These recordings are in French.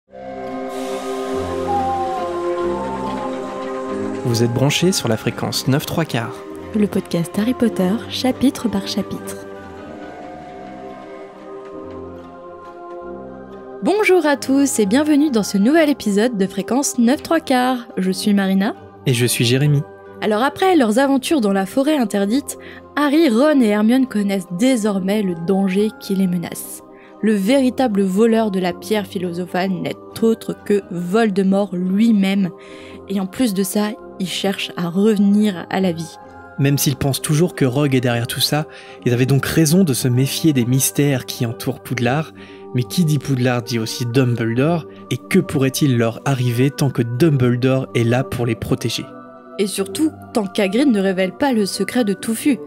Vous êtes branchés sur la fréquence 9/3/4. Le podcast Harry Potter, chapitre par chapitre. Bonjour à tous et bienvenue dans ce nouvel épisode de fréquence 9/3/4. Je suis Marina. Et je suis Jérémy. Alors après leurs aventures dans la forêt interdite, Harry, Ron et Hermione connaissent désormais le danger qui les menace. Le véritable voleur de la pierre philosophale n'est autre que Voldemort lui-même. Et en plus de ça, il cherche à revenir à la vie. Même s'ils pensent toujours que Rogue est derrière tout ça, ils avaient donc raison de se méfier des mystères qui entourent Poudlard. Mais qui dit Poudlard dit aussi Dumbledore, et que pourrait-il leur arriver tant que Dumbledore est là pour les protéger ? Et surtout, tant qu'Hagrid ne révèle pas le secret de Touffu.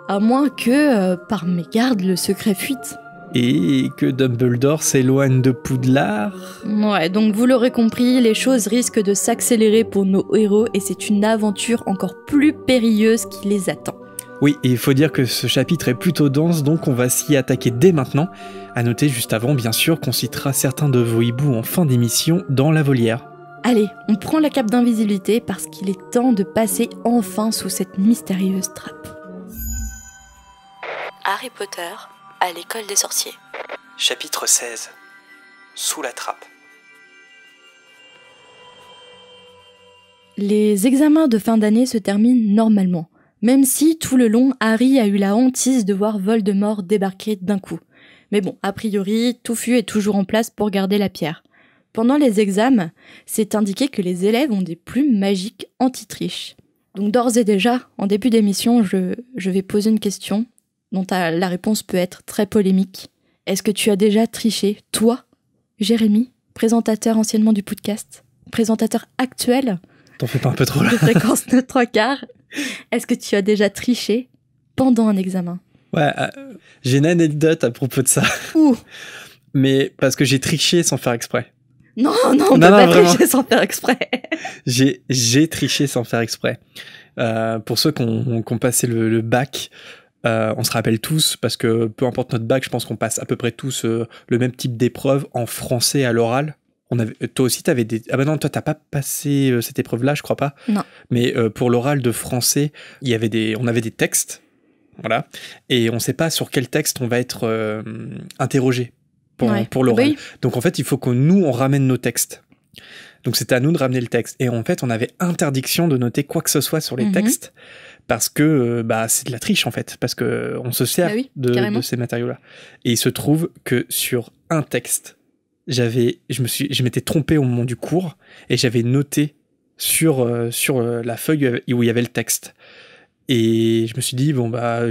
À moins que, par mégarde, le secret fuite. Et que Dumbledore s'éloigne de Poudlard ? Ouais, donc vous l'aurez compris, les choses risquent de s'accélérer pour nos héros et c'est une aventure encore plus périlleuse qui les attend. Oui, et il faut dire que ce chapitre est plutôt dense, donc on va s'y attaquer dès maintenant. À noter juste avant, bien sûr, qu'on citera certains de vos hiboux en fin d'émission dans la volière. Allez, on prend la cape d'invisibilité parce qu'il est temps de passer enfin sous cette mystérieuse trappe. Harry Potter à l'école des sorciers. Chapitre 16. Sous la trappe. Les examens de fin d'année se terminent normalement, même si tout le long, Harry a eu la hantise de voir Voldemort débarquer d'un coup. Mais bon, a priori, Touffu est toujours en place pour garder la pierre. Pendant les examens, c'est indiqué que les élèves ont des plumes magiques anti-triche. Donc d'ores et déjà, en début d'émission, je vais poser une question dont la réponse peut être très polémique. Est-ce que tu as déjà triché, toi, Jérémy, présentateur anciennement du podcast, présentateur actuel T'en fais pas un peu trop là. de fréquence 9/3/4, est-ce que tu as déjà triché pendant un examen ? Ouais, j'ai une anecdote à propos de ça. Ouh. Mais parce que j'ai triché sans faire exprès. Non, on peut pas tricher sans faire exprès. J'ai triché sans faire exprès. Pour ceux qui ont passé le bac, on se rappelle tous, parce que peu importe notre bac, je pense qu'on passe à peu près tous le même type d'épreuve en français à l'oral. Toi aussi, t'avais des... Ah bah non, toi, t'as pas passé cette épreuve-là, je crois pas. Non. Mais pour l'oral de français, on avait des textes, voilà, et on sait pas sur quel texte on va être interrogé pour l'oral. Oui. Donc en fait, il faut que nous, on ramène nos textes. Donc c'était à nous de ramener le texte. Et en fait, on avait interdiction de noter quoi que ce soit sur les textes, parce que c'est de la triche en fait, parce que on se sert de ces matériaux-là. Et il se trouve que sur un texte, je m'étais trompé au moment du cours et j'avais noté sur la feuille où il y avait le texte. Et je me suis dit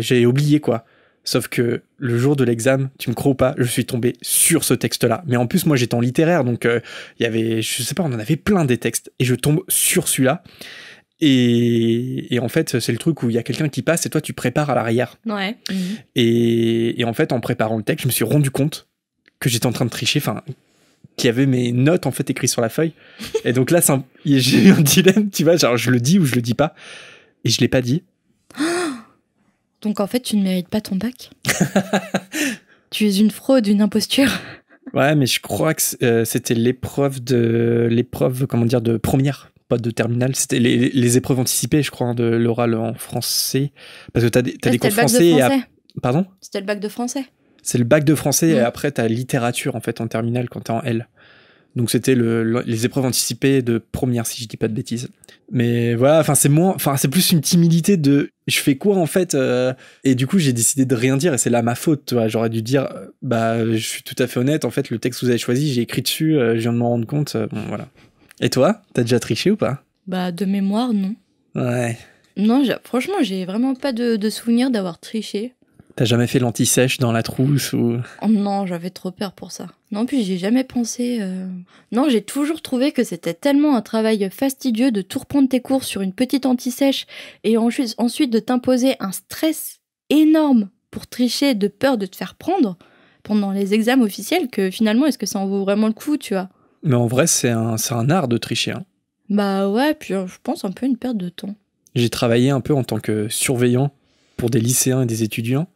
j'ai oublié quoi. Sauf que le jour de l'examen, tu me crois ou pas, je suis tombé sur ce texte-là. Mais en plus, moi, j'étais en littéraire, donc il y avait, je sais pas, on en avait plein des textes. Et je tombe sur celui-là. Et en fait, c'est le truc où il y a quelqu'un qui passe et toi, tu prépares à l'arrière. Ouais. Et en fait, en préparant le texte, je me suis rendu compte que j'étais en train de tricher, qu'il y avait mes notes, en fait, écrites sur la feuille. Et donc là, j'ai eu un dilemme, tu vois, genre, je le dis ou je le dis pas. Et je l'ai pas dit. Donc en fait, tu ne mérites pas ton bac. Tu es une fraude, une imposture. Ouais, mais je crois que c'était l'épreuve de première, pas de terminale. C'était les épreuves anticipées, je crois, de l'oral en français. Parce que t'as des cours français. Pardon ? C'était le bac de français. C'est le bac de français et après t'as littérature en fait en terminale quand t'es en L. Donc c'était les épreuves anticipées de première, si je dis pas de bêtises. Mais voilà, c'est plus une timidité de je fais quoi en fait, et du coup j'ai décidé de rien dire et c'est là ma faute, tu vois. J'aurais dû dire je suis tout à fait honnête, en fait le texte que vous avez choisi, j'ai écrit dessus, je viens de m'en rendre compte, bon voilà. Et toi, t'as déjà triché ou pas ? De mémoire, non. Ouais. Non, franchement, j'ai vraiment pas de souvenir d'avoir triché. T'as jamais fait l'anti-sèche dans la trousse ou... Oh non, j'avais trop peur pour ça. Non, puis j'ai jamais pensé... Non, j'ai toujours trouvé que c'était tellement un travail fastidieux de tout reprendre tes cours sur une petite anti-sèche et ensuite de t'imposer un stress énorme pour tricher de peur de te faire prendre pendant les examens officiels que finalement, est-ce que ça en vaut vraiment le coup, tu vois ? Mais en vrai, c'est un art de tricher. Hein. Bah ouais, puis je pense un peu une perte de temps. J'ai travaillé un peu en tant que surveillant pour des lycéens et des étudiants.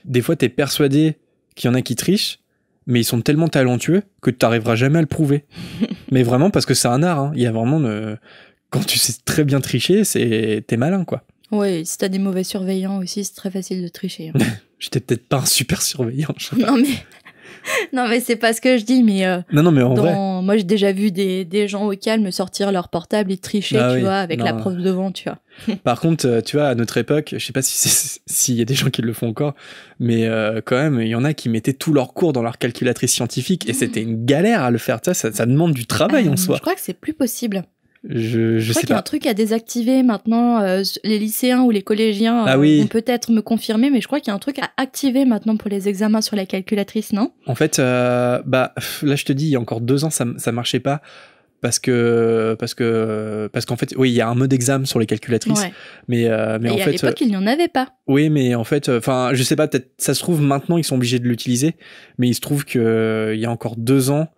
Des fois, t'es persuadé qu'il y en a qui trichent, mais ils sont tellement talentueux que tu n'arriveras jamais à le prouver. Mais vraiment, parce que c'est un art. Hein. Il y a vraiment... Quand tu sais très bien tricher, t'es malin, quoi. Ouais, si t'as des mauvais surveillants aussi, c'est très facile de tricher. Hein. J'étais peut-être pas un super surveillant. Non, mais c'est pas ce que je dis, mais... non, mais en vrai... Moi, j'ai déjà vu des gens au calme sortir leur portable et tricher, tu vois, avec la prof devant, tu vois. Par contre, tu vois, à notre époque, je sais pas s'il y a des gens qui le font encore, mais quand même, il y en a qui mettaient tout leur cours dans leur calculatrice scientifique, et c'était une galère à le faire, tu vois, ça demande du travail en soi. Je crois que c'est plus possible. Je crois sais qu'il y a un truc à désactiver maintenant. Les lycéens ou les collégiens vont peut-être me confirmer, mais je crois qu'il y a un truc à activer maintenant pour les examens sur la calculatrice, non ? En fait, là je te dis, il y a encore 2 ans, ça marchait pas parce qu'en fait, oui, il y a un mode examen sur les calculatrices, mais en fait, à l'époque, il n'y en avait pas. Oui, mais en fait, je sais pas, peut-être ça se trouve maintenant ils sont obligés de l'utiliser, mais il se trouve que il y a encore 2 ans.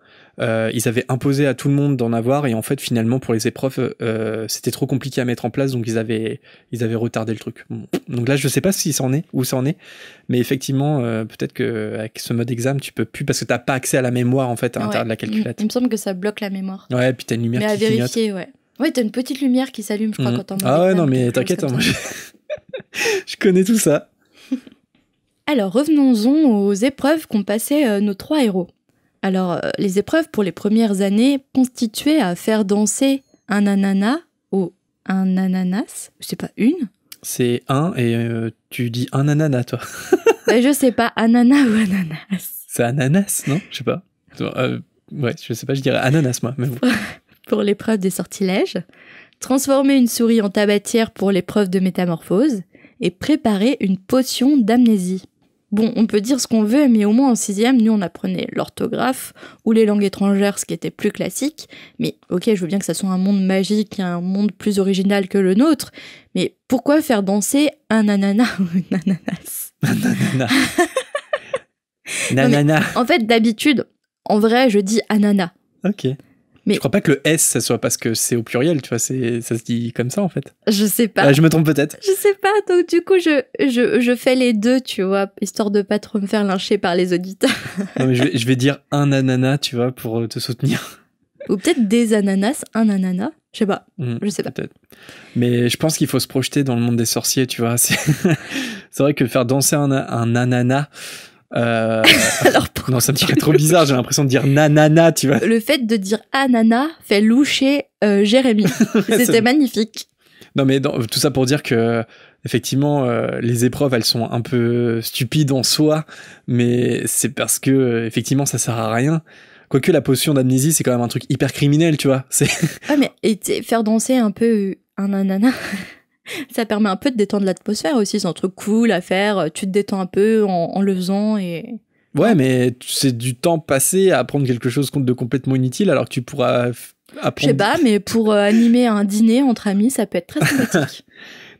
Ils avaient imposé à tout le monde d'en avoir et en fait finalement pour les épreuves c'était trop compliqué à mettre en place, donc ils avaient retardé le truc. Bon. Donc là je sais pas où ça en est, mais effectivement peut-être qu'avec ce mode examen tu peux plus parce que t'as pas accès à la mémoire en fait à l'intérieur de la calculatrice. Il me semble que ça bloque la mémoire. Ouais, puis t'as une lumière qui clignote. Mais à vérifier, ouais, t'as une petite lumière qui s'allume, je crois, quand t'en mode Ah ouais, non mais t'inquiète, moi je connais tout ça. Alors revenons-en aux épreuves qu'ont passées nos 3 héros. Alors, les épreuves pour les premières années constituaient à faire danser un ananas ou un ananas. C'est pas une ? C'est un et tu dis un ananas, toi. Je sais pas, ananas ou ananas. C'est ananas, non ? Je sais pas. Ouais, je sais pas, je dirais ananas, moi. Mais bon. Pour l'épreuve des sortilèges, transformer une souris en tabatière pour l'épreuve de métamorphose et préparer une potion d'amnésie. Bon, on peut dire ce qu'on veut, mais au moins en 6e, nous on apprenait l'orthographe ou les langues étrangères, ce qui était plus classique. Mais ok, je veux bien que ça soit un monde magique, un monde plus original que le nôtre, mais pourquoi faire danser un ananas ou une ananas ? Un ananas. Nanana. En fait, d'habitude, en vrai, je dis ananas. Ok. Mais je crois pas que le S, ça soit parce que c'est au pluriel, tu vois, ça se dit comme ça en fait. Je sais pas. Je me trompe peut-être. Je sais pas, donc du coup, je fais les deux, tu vois, histoire de pas trop me faire lyncher par les auditeurs. Non, mais je vais dire un ananas, tu vois, pour te soutenir. Ou peut-être des ananas, un ananas, je sais pas, je sais pas. Peut-être. Mais je pense qu'il faut se projeter dans le monde des sorciers, tu vois. C'est vrai que faire danser un ananas... Alors non, ça me paraît trop bizarre, j'ai l'impression de dire nanana, tu vois. Le fait de dire ananas fait loucher Jérémy. C'était magnifique. Non, mais tout ça pour dire que effectivement, les épreuves, elles sont un peu stupides en soi, mais c'est parce que effectivement, ça sert à rien. Quoique la potion d'amnésie, c'est quand même un truc hyper criminel, tu vois. Ah, mais faire danser un peu un ananas... Ça permet un peu de détendre l'atmosphère aussi, c'est un truc cool à faire, tu te détends un peu en le faisant et... Ouais, mais c'est du temps passé à apprendre quelque chose de complètement inutile alors que tu pourras apprendre... Je sais pas, mais pour animer un dîner entre amis, ça peut être très sympathique.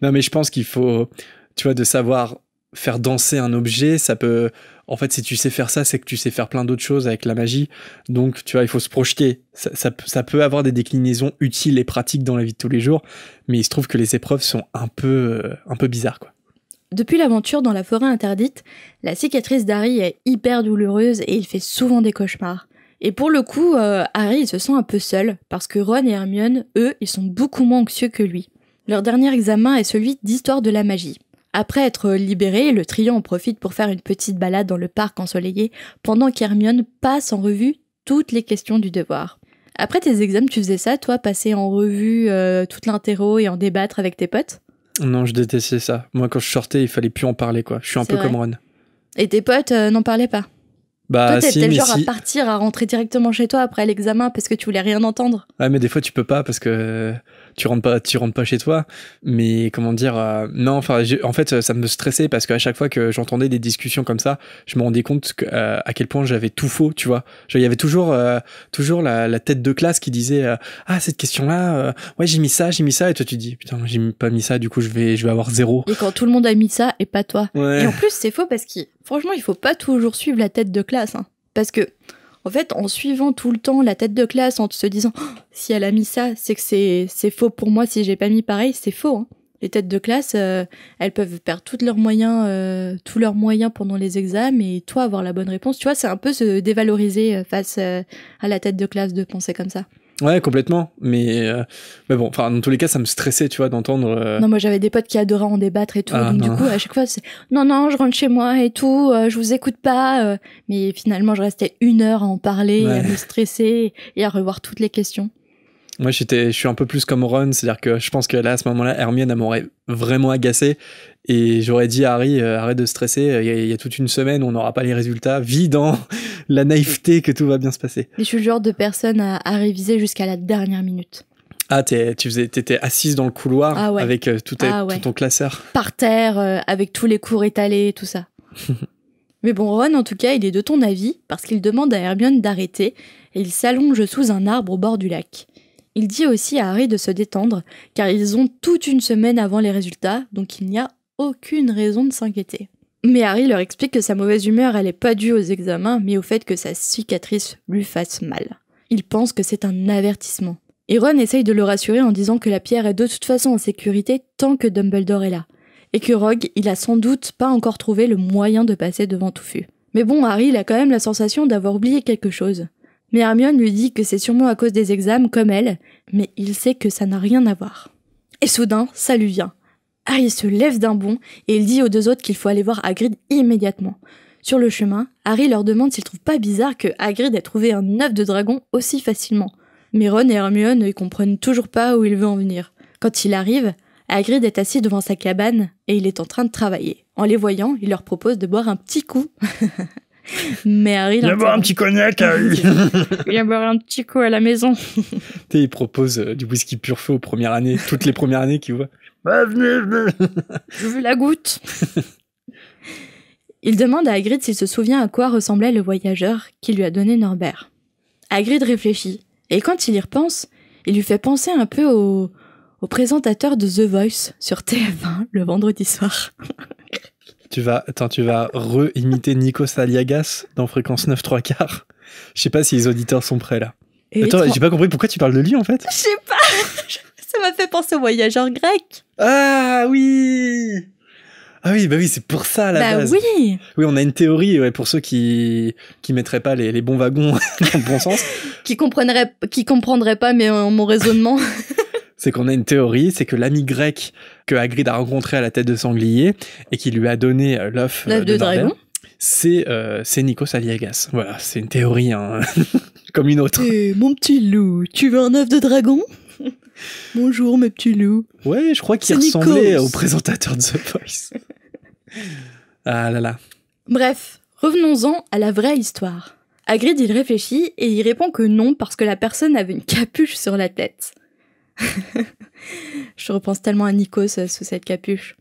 Non, mais je pense qu'il faut, tu vois, de savoir faire danser un objet, ça peut... En fait, si tu sais faire ça, c'est que tu sais faire plein d'autres choses avec la magie. Donc, tu vois, il faut se projeter. Ça peut avoir des déclinaisons utiles et pratiques dans la vie de tous les jours, mais il se trouve que les épreuves sont un peu bizarres, quoi. Depuis l'aventure dans la forêt interdite, la cicatrice d'Harry est hyper douloureuse et il fait souvent des cauchemars. Et pour le coup, Harry il se sent un peu seul, parce que Ron et Hermione, eux, ils sont beaucoup moins anxieux que lui. Leur dernier examen est celui d'histoire de la magie. Après être libéré, le trio en profite pour faire une petite balade dans le parc ensoleillé, pendant qu'Hermione passe en revue toutes les questions du devoir. Après tes examens, tu faisais ça, toi, passer en revue toute l'interro et en débattre avec tes potes ? Non, je détestais ça. Moi, quand je sortais, il fallait plus en parler, quoi. Je suis un peu comme Ron. Et tes potes n'en parlaient pas ? Bah, toi, t'es le genre à partir, à rentrer directement chez toi après l'examen parce que tu voulais rien entendre. Ouais, mais des fois, tu peux pas parce que tu rentres pas chez toi. Mais comment dire, non, enfin, en fait, ça me stressait parce qu'à chaque fois que j'entendais des discussions comme ça, je me rendais compte à quel point j'avais tout faux, tu vois. Il y avait toujours la tête de classe qui disait ah, cette question-là, ouais, j'ai mis ça, et toi tu dis putain, j'ai pas mis ça, du coup je vais avoir 0. Et quand tout le monde a mis ça et pas toi. Ouais. Et en plus, c'est faux parce que franchement, il faut pas toujours suivre la tête de classe, hein. Parce que en fait, en suivant tout le temps la tête de classe, en se disant oh, si elle a mis ça, c'est que c'est faux pour moi, si j'ai pas mis pareil, c'est faux, hein. Les têtes de classe, elles peuvent perdre tous leurs moyens pendant les examens et toi avoir la bonne réponse. Tu vois, c'est un peu se dévaloriser face à la tête de classe de penser comme ça. Ouais, complètement. Mais bon, enfin, dans tous les cas, ça me stressait, tu vois, d'entendre... Non, moi, j'avais des potes qui adoraient en débattre et tout. Donc, du coup, à chaque fois, c'est non, je rentre chez moi et tout, je vous écoute pas. Mais finalement, je restais 1 heure à en parler, à me stresser et à revoir toutes les questions. Moi, je suis un peu plus comme Ron, c'est-à-dire que je pense que là, à ce moment-là, Hermione, elle m'aurait vraiment agacé et j'aurais dit à Harry, arrête de stresser, il y a toute une semaine, on n'aura pas les résultats, vis dans la naïveté que tout va bien se passer. Et je suis le genre de personne à réviser jusqu'à la dernière minute. Ah, t'étais assise dans le couloir avec tout ton classeur. Par terre, avec tous les cours étalés, tout ça. Mais bon, Ron, en tout cas, il est de ton avis parce qu'il demande à Hermione d'arrêter et il s'allonge sous un arbre au bord du lac. Il dit aussi à Harry de se détendre, car ils ont toute une semaine avant les résultats, donc il n'y a aucune raison de s'inquiéter. Mais Harry leur explique que sa mauvaise humeur, elle est pas due aux examens, mais au fait que sa cicatrice lui fasse mal. Il pense que c'est un avertissement. Et Ron essaye de le rassurer en disant que la pierre est de toute façon en sécurité tant que Dumbledore est là. Et que Rogue, il a sans doute pas encore trouvé le moyen de passer devant Touffu. Mais bon, Harry, il a quand même la sensation d'avoir oublié quelque chose. Mais Hermione lui dit que c'est sûrement à cause des examens comme elle, mais il sait que ça n'a rien à voir. Et soudain, ça lui vient. Harry se lève d'un bond et il dit aux 2 autres qu'il faut aller voir Hagrid immédiatement. Sur le chemin, Harry leur demande s'ils trouvent pas bizarre que Hagrid ait trouvé un œuf de dragon aussi facilement. Mais Ron et Hermione ne comprennent toujours pas où il veut en venir. Quand il arrive, Hagrid est assis devant sa cabane et il est en train de travailler. En les voyant, il leur propose de boire un petit coup. Mais Harry... Viens boire un petit cognac, Harry. Viens boire un petit coup à la maison. Il propose du whisky pur feu aux premières années, toutes les premières années qu'il voit. Bah, venez. Je veux la goutte. Il demande à Hagrid s'il se souvient à quoi ressemblait le voyageur qui lui a donné Norbert. Hagrid réfléchit, et quand il y repense, il lui fait penser un peu au présentateur de The Voice sur TF1 le vendredi soir. Tu vas re-imiter Nikos Aliagas dans Fréquence 9 3/4. Je sais pas si les auditeurs sont prêts là. Attends, j'ai pas compris pourquoi tu parles de lui en fait. Je sais pas. Ça m'a fait penser au voyageur grec. Ah oui, bah oui, c'est pour ça à la base. Oui, on a une théorie pour ceux qui mettraient pas les bons wagons dans le bon sens. qui comprendraient pas mon raisonnement. C'est qu'on a une théorie, c'est que l'ami grec que Hagrid a rencontré à la tête de sanglier et qui lui a donné l'œuf de dragon, c'est Nikos Aliagas. Voilà, c'est une théorie comme une autre. Mon petit loup, tu veux un œuf de dragon? Bonjour mes petits loups. Ouais, je crois qu'il ressemblait au présentateur de The Voice. Ah là là. Bref, revenons-en à la vraie histoire. Hagrid, il réfléchit et il répond que non parce que la personne avait une capuche sur la tête. Je repense tellement à Nikos sous cette capuche.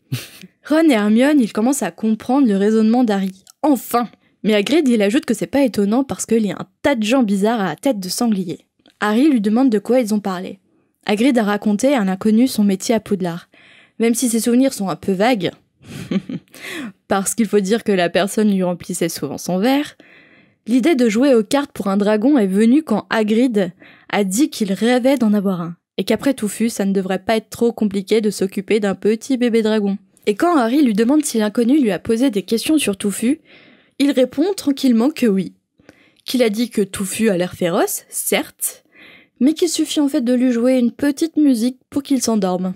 Ron et Hermione, ils commencent à comprendre le raisonnement d'Harry. Enfin! Mais Hagrid, il ajoute que c'est pas étonnant parce qu'il y a un tas de gens bizarres à la tête de sanglier. Harry lui demande de quoi ils ont parlé. Hagrid a raconté à un inconnu son métier à Poudlard. Même si ses souvenirs sont un peu vagues, parce qu'il faut dire que la personne lui remplissait souvent son verre, l'idée de jouer aux cartes pour un dragon est venue quand Hagrid a dit qu'il rêvait d'en avoir un. Et qu'après Touffu, ça ne devrait pas être trop compliqué de s'occuper d'un petit bébé dragon. Et quand Harry lui demande si l'inconnu lui a posé des questions sur Touffu, il répond tranquillement que oui. Qu'il a dit que Touffu a l'air féroce, certes, mais qu'il suffit en fait de lui jouer une petite musique pour qu'il s'endorme.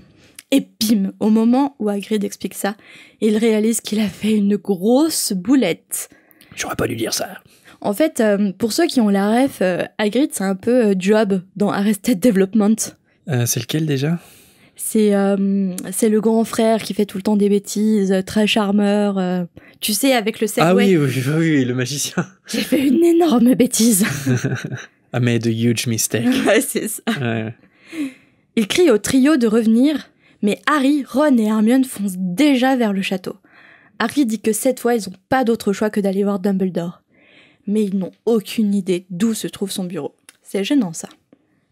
Et bim, au moment où Hagrid explique ça, il réalise qu'il a fait une grosse boulette. J'aurais pas dû dire ça. En fait, pour ceux qui ont la ref, Hagrid c'est un peu Job dans Arrested Development. C'est lequel déjà ? C'est le grand frère qui fait tout le temps des bêtises, très charmeur. Tu sais, avec le segway. Ah oui, le magicien. J'ai fait une énorme bêtise. I made a huge mistake. Ouais, c'est ça. Ouais. Il crie au trio de revenir, mais Harry, Ron et Hermione foncent déjà vers le château. Harry dit que cette fois, ils n'ont pas d'autre choix que d'aller voir Dumbledore. Mais ils n'ont aucune idée d'où se trouve son bureau. C'est gênant, ça.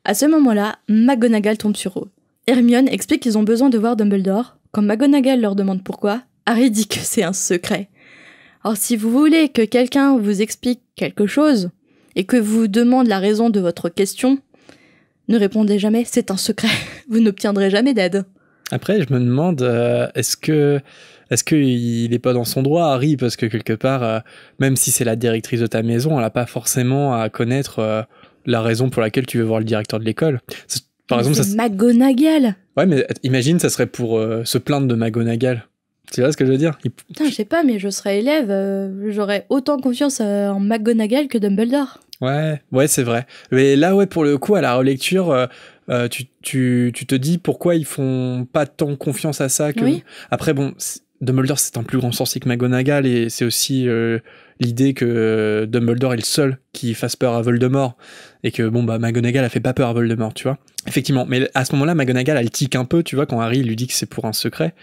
À ce moment-là, McGonagall tombe sur eux. Hermione explique qu'ils ont besoin de voir Dumbledore. Quand McGonagall leur demande pourquoi, Harry dit que c'est un secret. Alors si vous voulez que quelqu'un vous explique quelque chose, et que vous demande la raison de votre question, ne répondez jamais, c'est un secret. Vous n'obtiendrez jamais d'aide. Après, je me demande, est-ce qu'il est pas dans son droit, Harry, parce que quelque part, même si c'est la directrice de ta maison, elle a pas forcément à connaître la raison pour laquelle tu veux voir le directeur de l'école. Par exemple, c'est McGonagall. Ouais, mais imagine, ça serait pour se plaindre de McGonagall. Tu vois ce que je veux dire? Putain, je sais pas, mais je serais élève, j'aurais autant confiance en McGonagall que Dumbledore. Ouais, c'est vrai. Mais là, ouais, pour le coup, à la relecture, tu te dis pourquoi ils font pas tant confiance à ça que... Oui. Après, bon, Dumbledore, c'est un plus grand sorcier que McGonagall, et c'est aussi l'idée que Dumbledore est le seul qui fasse peur à Voldemort, et que, bon, bah, McGonagall a fait pas peur à Voldemort, tu vois. Effectivement, mais à ce moment-là, McGonagall, elle tique un peu, tu vois, quand Harry lui dit que c'est pour un secret,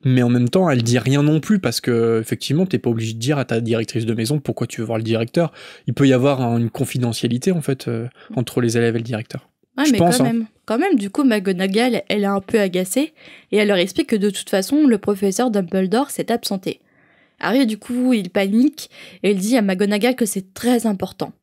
mais en même temps, elle dit rien non plus, parce que, effectivement, t'es pas obligé de dire à ta directrice de maison pourquoi tu veux voir le directeur. Il peut y avoir une confidentialité, en fait, entre les élèves et le directeur. Ouais, mais quand même, du coup, McGonagall, elle est un peu agacée, et elle leur explique que de toute façon, le professeur Dumbledore s'est absenté. Harry, du coup, il panique, et il dit à McGonagall que c'est très important.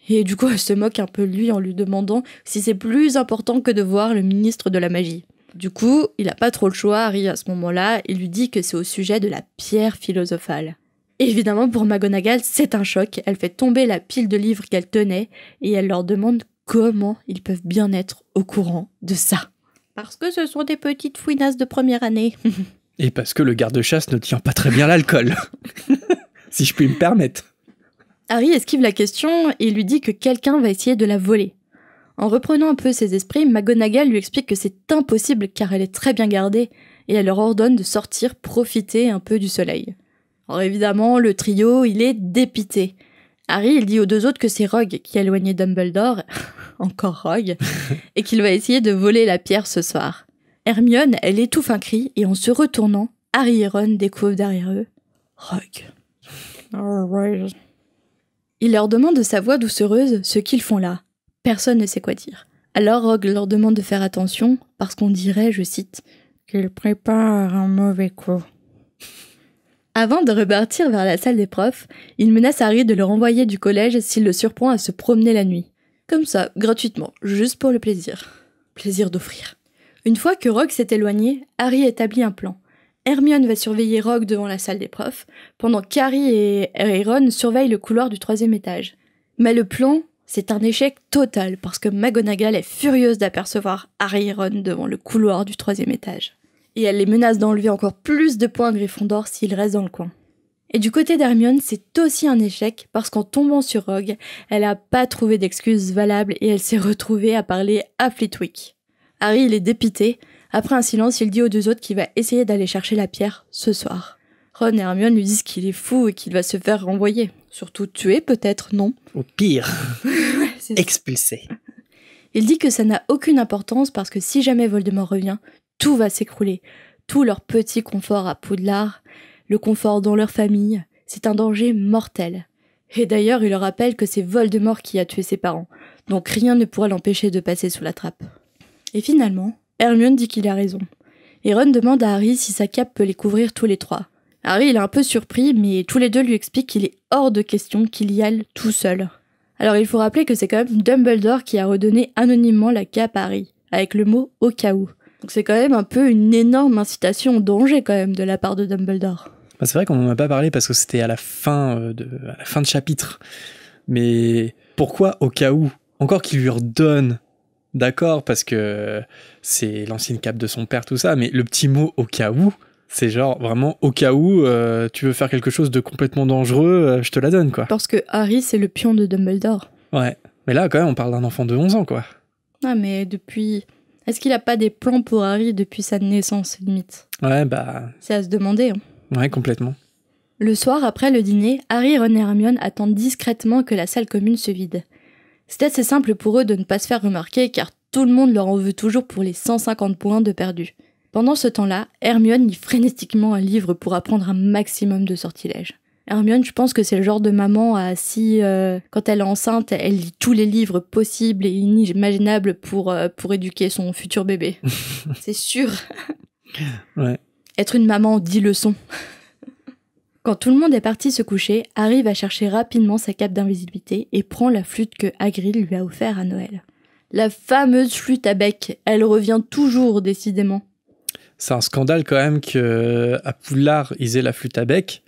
Et du coup, elle se moque un peu de lui en lui demandant si c'est plus important que de voir le ministre de la magie. Du coup, il a pas trop le choix, Harry, à ce moment-là, il lui dit que c'est au sujet de la pierre philosophale. Évidemment, pour McGonagall, c'est un choc, elle fait tomber la pile de livres qu'elle tenait, et elle leur demande comment ils peuvent bien être au courant de ça. Parce que ce sont des petites fouinasses de première année. Et parce que le garde-chasse ne tient pas très bien l'alcool. Si je puis me permettre. Harry esquive la question et lui dit que quelqu'un va essayer de la voler. En reprenant un peu ses esprits, McGonagall lui explique que c'est impossible car elle est très bien gardée et elle leur ordonne de sortir profiter un peu du soleil. Alors évidemment, le trio, il est dépité. Harry, il dit aux deux autres que c'est Rogue qui a éloigné Dumbledore, encore Rogue, et qu'il va essayer de voler la pierre ce soir. Hermione, elle étouffe un cri et en se retournant, Harry et Ron découvrent derrière eux Rogue. Il leur demande de sa voix doucereuse ce qu'ils font là. Personne ne sait quoi dire. Alors Rogue leur demande de faire attention, parce qu'on dirait, je cite, qu'ils préparent un mauvais coup. Avant de repartir vers la salle des profs, il menace Harry de le renvoyer du collège s'il le surprend à se promener la nuit. Comme ça, gratuitement, juste pour le plaisir. Plaisir d'offrir. Une fois que Rogue s'est éloigné, Harry établit un plan. Hermione va surveiller Rogue devant la salle des profs, pendant qu'Harry et Ron surveillent le couloir du 3e étage. Mais le plan, c'est un échec total, parce que McGonagall est furieuse d'apercevoir Harry et Ron devant le couloir du 3e étage. Et elle les menace d'enlever encore plus de points à Gryffondor s'ils restent dans le coin. Et du côté d'Hermione, c'est aussi un échec, parce qu'en tombant sur Rogue, elle n'a pas trouvé d'excuses valables et elle s'est retrouvée à parler à Flitwick. Harry, il est dépité. Après un silence, il dit aux deux autres qu'il va essayer d'aller chercher la pierre ce soir. Ron et Hermione lui disent qu'il est fou et qu'il va se faire renvoyer. Surtout tuer, peut-être, non? Au pire, expulsé. Il dit que ça n'a aucune importance parce que si jamais Voldemort revient, tout va s'écrouler. Tout leur petit confort à Poudlard, le confort dans leur famille, c'est un danger mortel. Et d'ailleurs, il leur rappelle que c'est Voldemort qui a tué ses parents, donc rien ne pourra l'empêcher de passer sous la trappe. Et finalement, Hermione dit qu'il a raison. Et Ron demande à Harry si sa cape peut les couvrir tous les trois. Harry, il est un peu surpris, mais tous les deux lui expliquent qu'il est hors de question qu'il y aille tout seul. Alors il faut rappeler que c'est quand même Dumbledore qui a redonné anonymement la cape à Harry, avec le mot « au cas où ». Donc c'est quand même un peu une énorme incitation au danger quand même de la part de Dumbledore. Bah c'est vrai qu'on n'en a pas parlé parce que c'était à la fin de chapitre. Mais pourquoi au cas où? Encore qu'il lui redonne, d'accord, parce que c'est l'ancienne cape de son père, tout ça, mais le petit mot au cas où, c'est genre vraiment au cas où tu veux faire quelque chose de complètement dangereux, je te la donne, quoi. Parce que Harry, c'est le pion de Dumbledore. Ouais, mais là quand même on parle d'un enfant de 11 ans, quoi. Ah mais depuis... Est-ce qu'il a pas des plans pour Harry depuis sa naissance, limite? Ouais, bah... C'est à se demander, hein. Ouais, complètement. Le soir, après le dîner, Harry, Ron et Hermione attendent discrètement que la salle commune se vide. C'est assez simple pour eux de ne pas se faire remarquer car tout le monde leur en veut toujours pour les 150 points de perdus. Pendant ce temps-là, Hermione lit frénétiquement un livre pour apprendre un maximum de sortilèges. Hermione, je pense que c'est le genre de maman quand elle est enceinte, elle lit tous les livres possibles et inimaginables pour éduquer son futur bébé. C'est sûr. Ouais. Être une maman 10 leçons. Quand tout le monde est parti se coucher, Harry va chercher rapidement sa cape d'invisibilité et prend la flûte que Hagrid lui a offerte à Noël. La fameuse flûte à bec, elle revient toujours décidément. C'est un scandale quand même qu'à Poudlard, ils aient la flûte à bec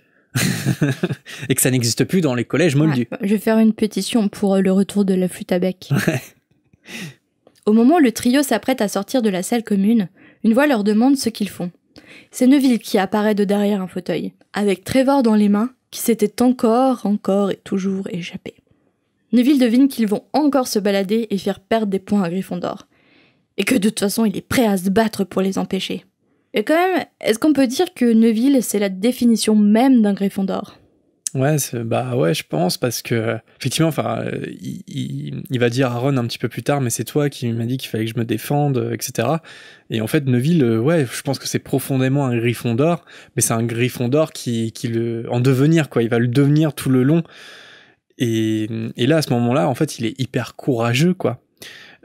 et que ça n'existe plus dans les collèges moldus. Ouais, je vais faire une pétition pour le retour de la flûte à bec. Ouais. Au moment où le trio s'apprête à sortir de la salle commune, une voix leur demande ce qu'ils font. C'est Neville qui apparaît de derrière un fauteuil, avec Trevor dans les mains, qui s'était encore et toujours échappé. Neville devine qu'ils vont encore se balader et faire perdre des points à Gryffondor. Et que de toute façon, il est prêt à se battre pour les empêcher. Et quand même, est-ce qu'on peut dire que Neville, c'est la définition même d'un Gryffondor ? Ouais, ouais, je pense, parce que, effectivement, il va dire à Ron un petit peu plus tard, mais c'est toi qui m'as dit qu'il fallait que je me défende, etc. Et en fait, Neville, ouais, je pense que c'est profondément un Gryffondor, mais c'est un Gryffondor en devenir, quoi. Il va le devenir tout le long. Et là, à ce moment-là, en fait, il est hyper courageux, quoi.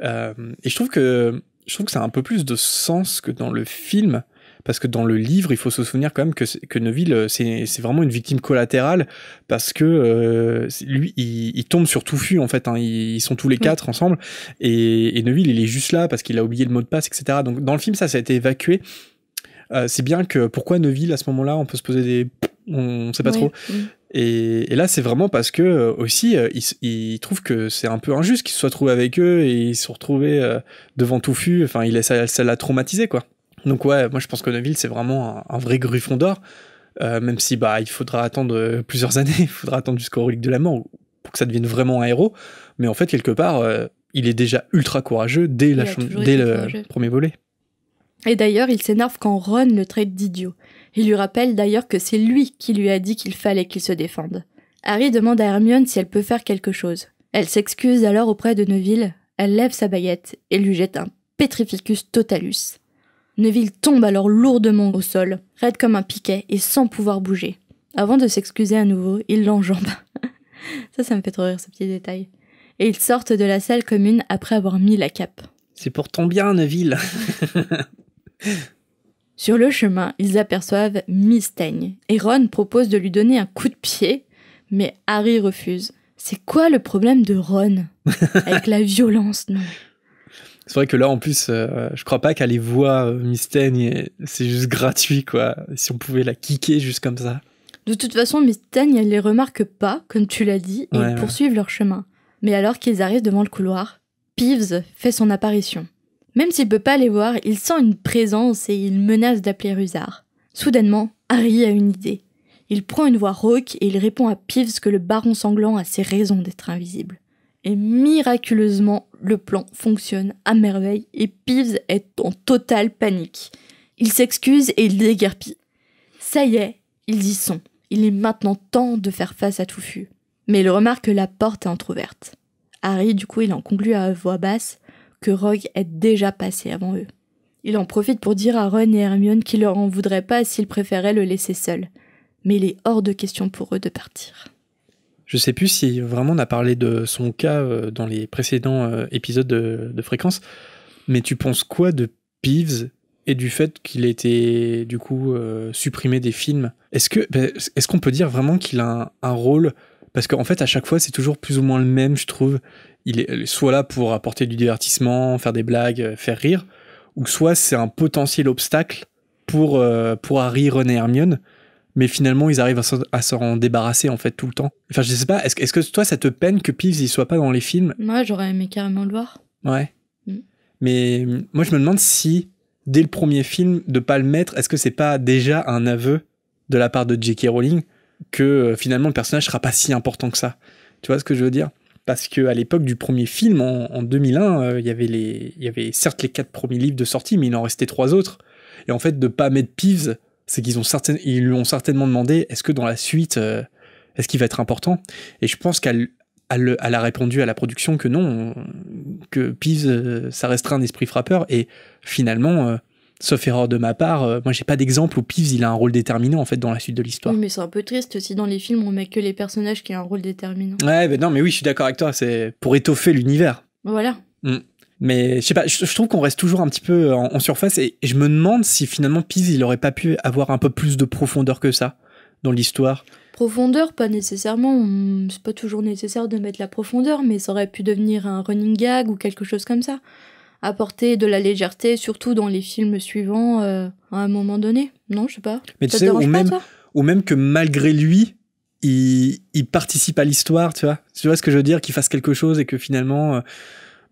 Et je trouve que ça a un peu plus de sens que dans le film, parce que dans le livre, il faut se souvenir quand même que Neville, c'est vraiment une victime collatérale, parce que lui, il tombe sur Touffu, en fait, hein, ils sont tous les quatre ensemble, et Neville, il est juste là parce qu'il a oublié le mot de passe, etc. Donc dans le film, ça a été évacué. C'est bien que pourquoi Neville, à ce moment-là, on peut se poser on sait pas trop. Et là, c'est vraiment parce que aussi, il trouve que c'est un peu injuste qu'il se soit trouvé avec eux et ils se sont retrouvés devant Touffu. Enfin, ça l'a traumatisé, quoi. Donc ouais, moi je pense que Neville, c'est vraiment un vrai Gryffondor, même si il faudra attendre plusieurs années, il faudra attendre jusqu'au relique de la mort pour que ça devienne vraiment un héros. Mais en fait, quelque part, il est déjà ultra courageux dès le premier volet. Et d'ailleurs, il s'énerve quand Ron le traite d'idiot. Il lui rappelle d'ailleurs que c'est lui qui lui a dit qu'il fallait qu'il se défende. Harry demande à Hermione si elle peut faire quelque chose. Elle s'excuse alors auprès de Neville, elle lève sa baguette et lui jette un Petrificus Totalus. Neville tombe alors lourdement au sol, raide comme un piquet et sans pouvoir bouger. Avant de s'excuser à nouveau, il l'enjambe. Ça me fait trop rire, ce petit détail. Et ils sortent de la salle commune après avoir mis la cape. C'est pour ton bien, Neville. Sur le chemin, ils aperçoivent Miss Teigne, et Ron propose de lui donner un coup de pied, mais Harry refuse. C'est quoi le problème de Ron avec la violence, non ? C'est vrai que là, en plus, je crois pas qu'elle les voit, Miss Teigne, c'est juste gratuit, quoi. Si on pouvait la kicker juste comme ça. De toute façon, Miss Teigne, elle les remarque pas, comme tu l'as dit, et ils poursuivent leur chemin. Mais alors qu'ils arrivent devant le couloir, Peeves fait son apparition. Même s'il peut pas les voir, il sent une présence et il menace d'appeler Rusard. Soudainement, Harry a une idée. Il prend une voix rauque et il répond à Peeves que le baron sanglant a ses raisons d'être invisible. Et miraculeusement, le plan fonctionne à merveille et Peeves est en totale panique. Il s'excuse et il déguerpit. Ça y est, ils y sont. Il est maintenant temps de faire face à Touffu. Mais il remarque que la porte est entrouverte. Harry, du coup, il en conclut à voix basse que Rogue est déjà passé avant eux. Il en profite pour dire à Ron et Hermione qu'il leur en voudrait pas s'ils préféraient le laisser seul. Mais il est hors de question pour eux de partir. Je sais plus si vraiment on a parlé de son cas dans les précédents épisodes de Fréquence, mais tu penses quoi de Peeves et du fait qu'il ait été du coup supprimé des films ? Est-ce qu'on peut dire vraiment qu'il a un rôle ? Parce qu'en fait, à chaque fois, c'est toujours plus ou moins le même, je trouve. Il est soit là pour apporter du divertissement, faire des blagues, faire rire, ou soit c'est un potentiel obstacle pour Harry, Ron et Hermione, mais finalement, ils arrivent à s'en débarrasser, en fait, tout le temps. Enfin, je sais pas, est-ce que toi, ça te peine que Peeves, il soit pas dans les films ? Moi, j'aurais aimé carrément le voir. Ouais. Mais moi, je me demande si, dès le premier film, de pas le mettre, est-ce que c'est pas déjà un aveu de la part de J.K. Rowling que finalement le personnage sera pas si important que ça. Tu vois ce que je veux dire ? Parce qu'à l'époque du premier film, en 2001, il y avait certes les 4 premiers livres de sortie, mais il en restait 3 autres. Et en fait, de pas mettre Peeves, c'est qu'ils lui ont certainement demandé, est-ce que dans la suite, est-ce qu'il va être important ? Et je pense qu'elle a répondu à la production que non, que Peeves, ça restera un esprit frappeur. Et finalement... sauf erreur de ma part, moi j'ai pas d'exemple où Peeves il a un rôle déterminant en fait dans la suite de l'histoire. Oui, mais c'est un peu triste si dans les films on met que les personnages qui ont un rôle déterminant. Ouais, non, mais oui, je suis d'accord avec toi, c'est pour étoffer l'univers. Voilà. Mais je sais pas, je trouve qu'on reste toujours un petit peu en surface et je me demande si finalement Peeves il aurait pas pu avoir un peu plus de profondeur que ça dans l'histoire. Profondeur, pas nécessairement, c'est pas toujours nécessaire de mettre la profondeur, mais ça aurait pu devenir un running gag ou quelque chose comme ça. apporter de la légèreté, surtout dans les films suivants, à un moment donné. Non, je sais pas. Mais tu sais, ou même que malgré lui, il participe à l'histoire, tu vois ce que je veux dire, qu'il fasse quelque chose et que finalement...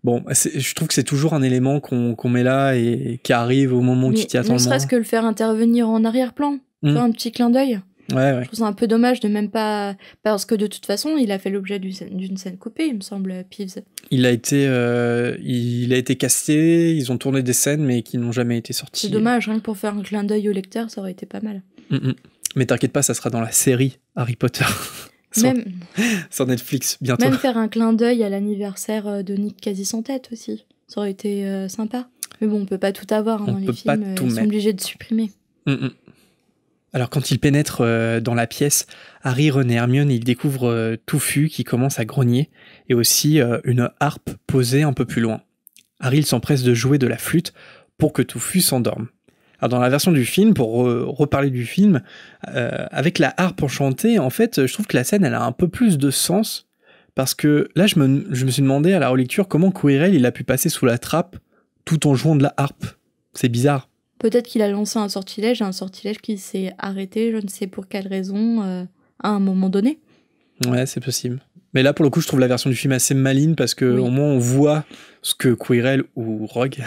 Bon, je trouve que c'est toujours un élément qu'on met là et qui arrive au moment qui t'y attend le moins. Ne serait-ce que le faire intervenir en arrière-plan, faire un petit clin d'œil. Ouais. Je trouve ça un peu dommage de même pas... Parce que de toute façon, il a fait l'objet d'une scène coupée, il me semble, Peeves. Il a été casté, ils ont tourné des scènes, mais qui n'ont jamais été sorties. C'est dommage, rien que pour faire un clin d'œil au lecteur, ça aurait été pas mal. Mais t'inquiète pas, ça sera dans la série Harry Potter. Sur Netflix, bientôt. Même faire un clin d'œil à l'anniversaire de Nick quasi sans tête aussi. Ça aurait été sympa. Mais bon, on peut pas tout avoir dans les films, ils sont obligés de supprimer. Alors quand ils pénètrent dans la pièce, Harry, Ron et Hermione, ils découvrent Touffu qui commence à grogner et aussi une harpe posée un peu plus loin. Harry il s'empresse de jouer de la flûte pour que Touffu s'endorme. Alors dans la version du film, pour reparler du film, avec la harpe enchantée, en fait, je trouve que la scène elle a un peu plus de sens parce que là je me suis demandé à la relecture comment Quirrell il a pu passer sous la trappe tout en jouant de la harpe. C'est bizarre. Peut-être qu'il a lancé un sortilège qui s'est arrêté, je ne sais pour quelle raison, à un moment donné. Ouais, c'est possible. Mais là, pour le coup, je trouve la version du film assez maligne parce que au moins on voit ce que Quirrell ou Rogue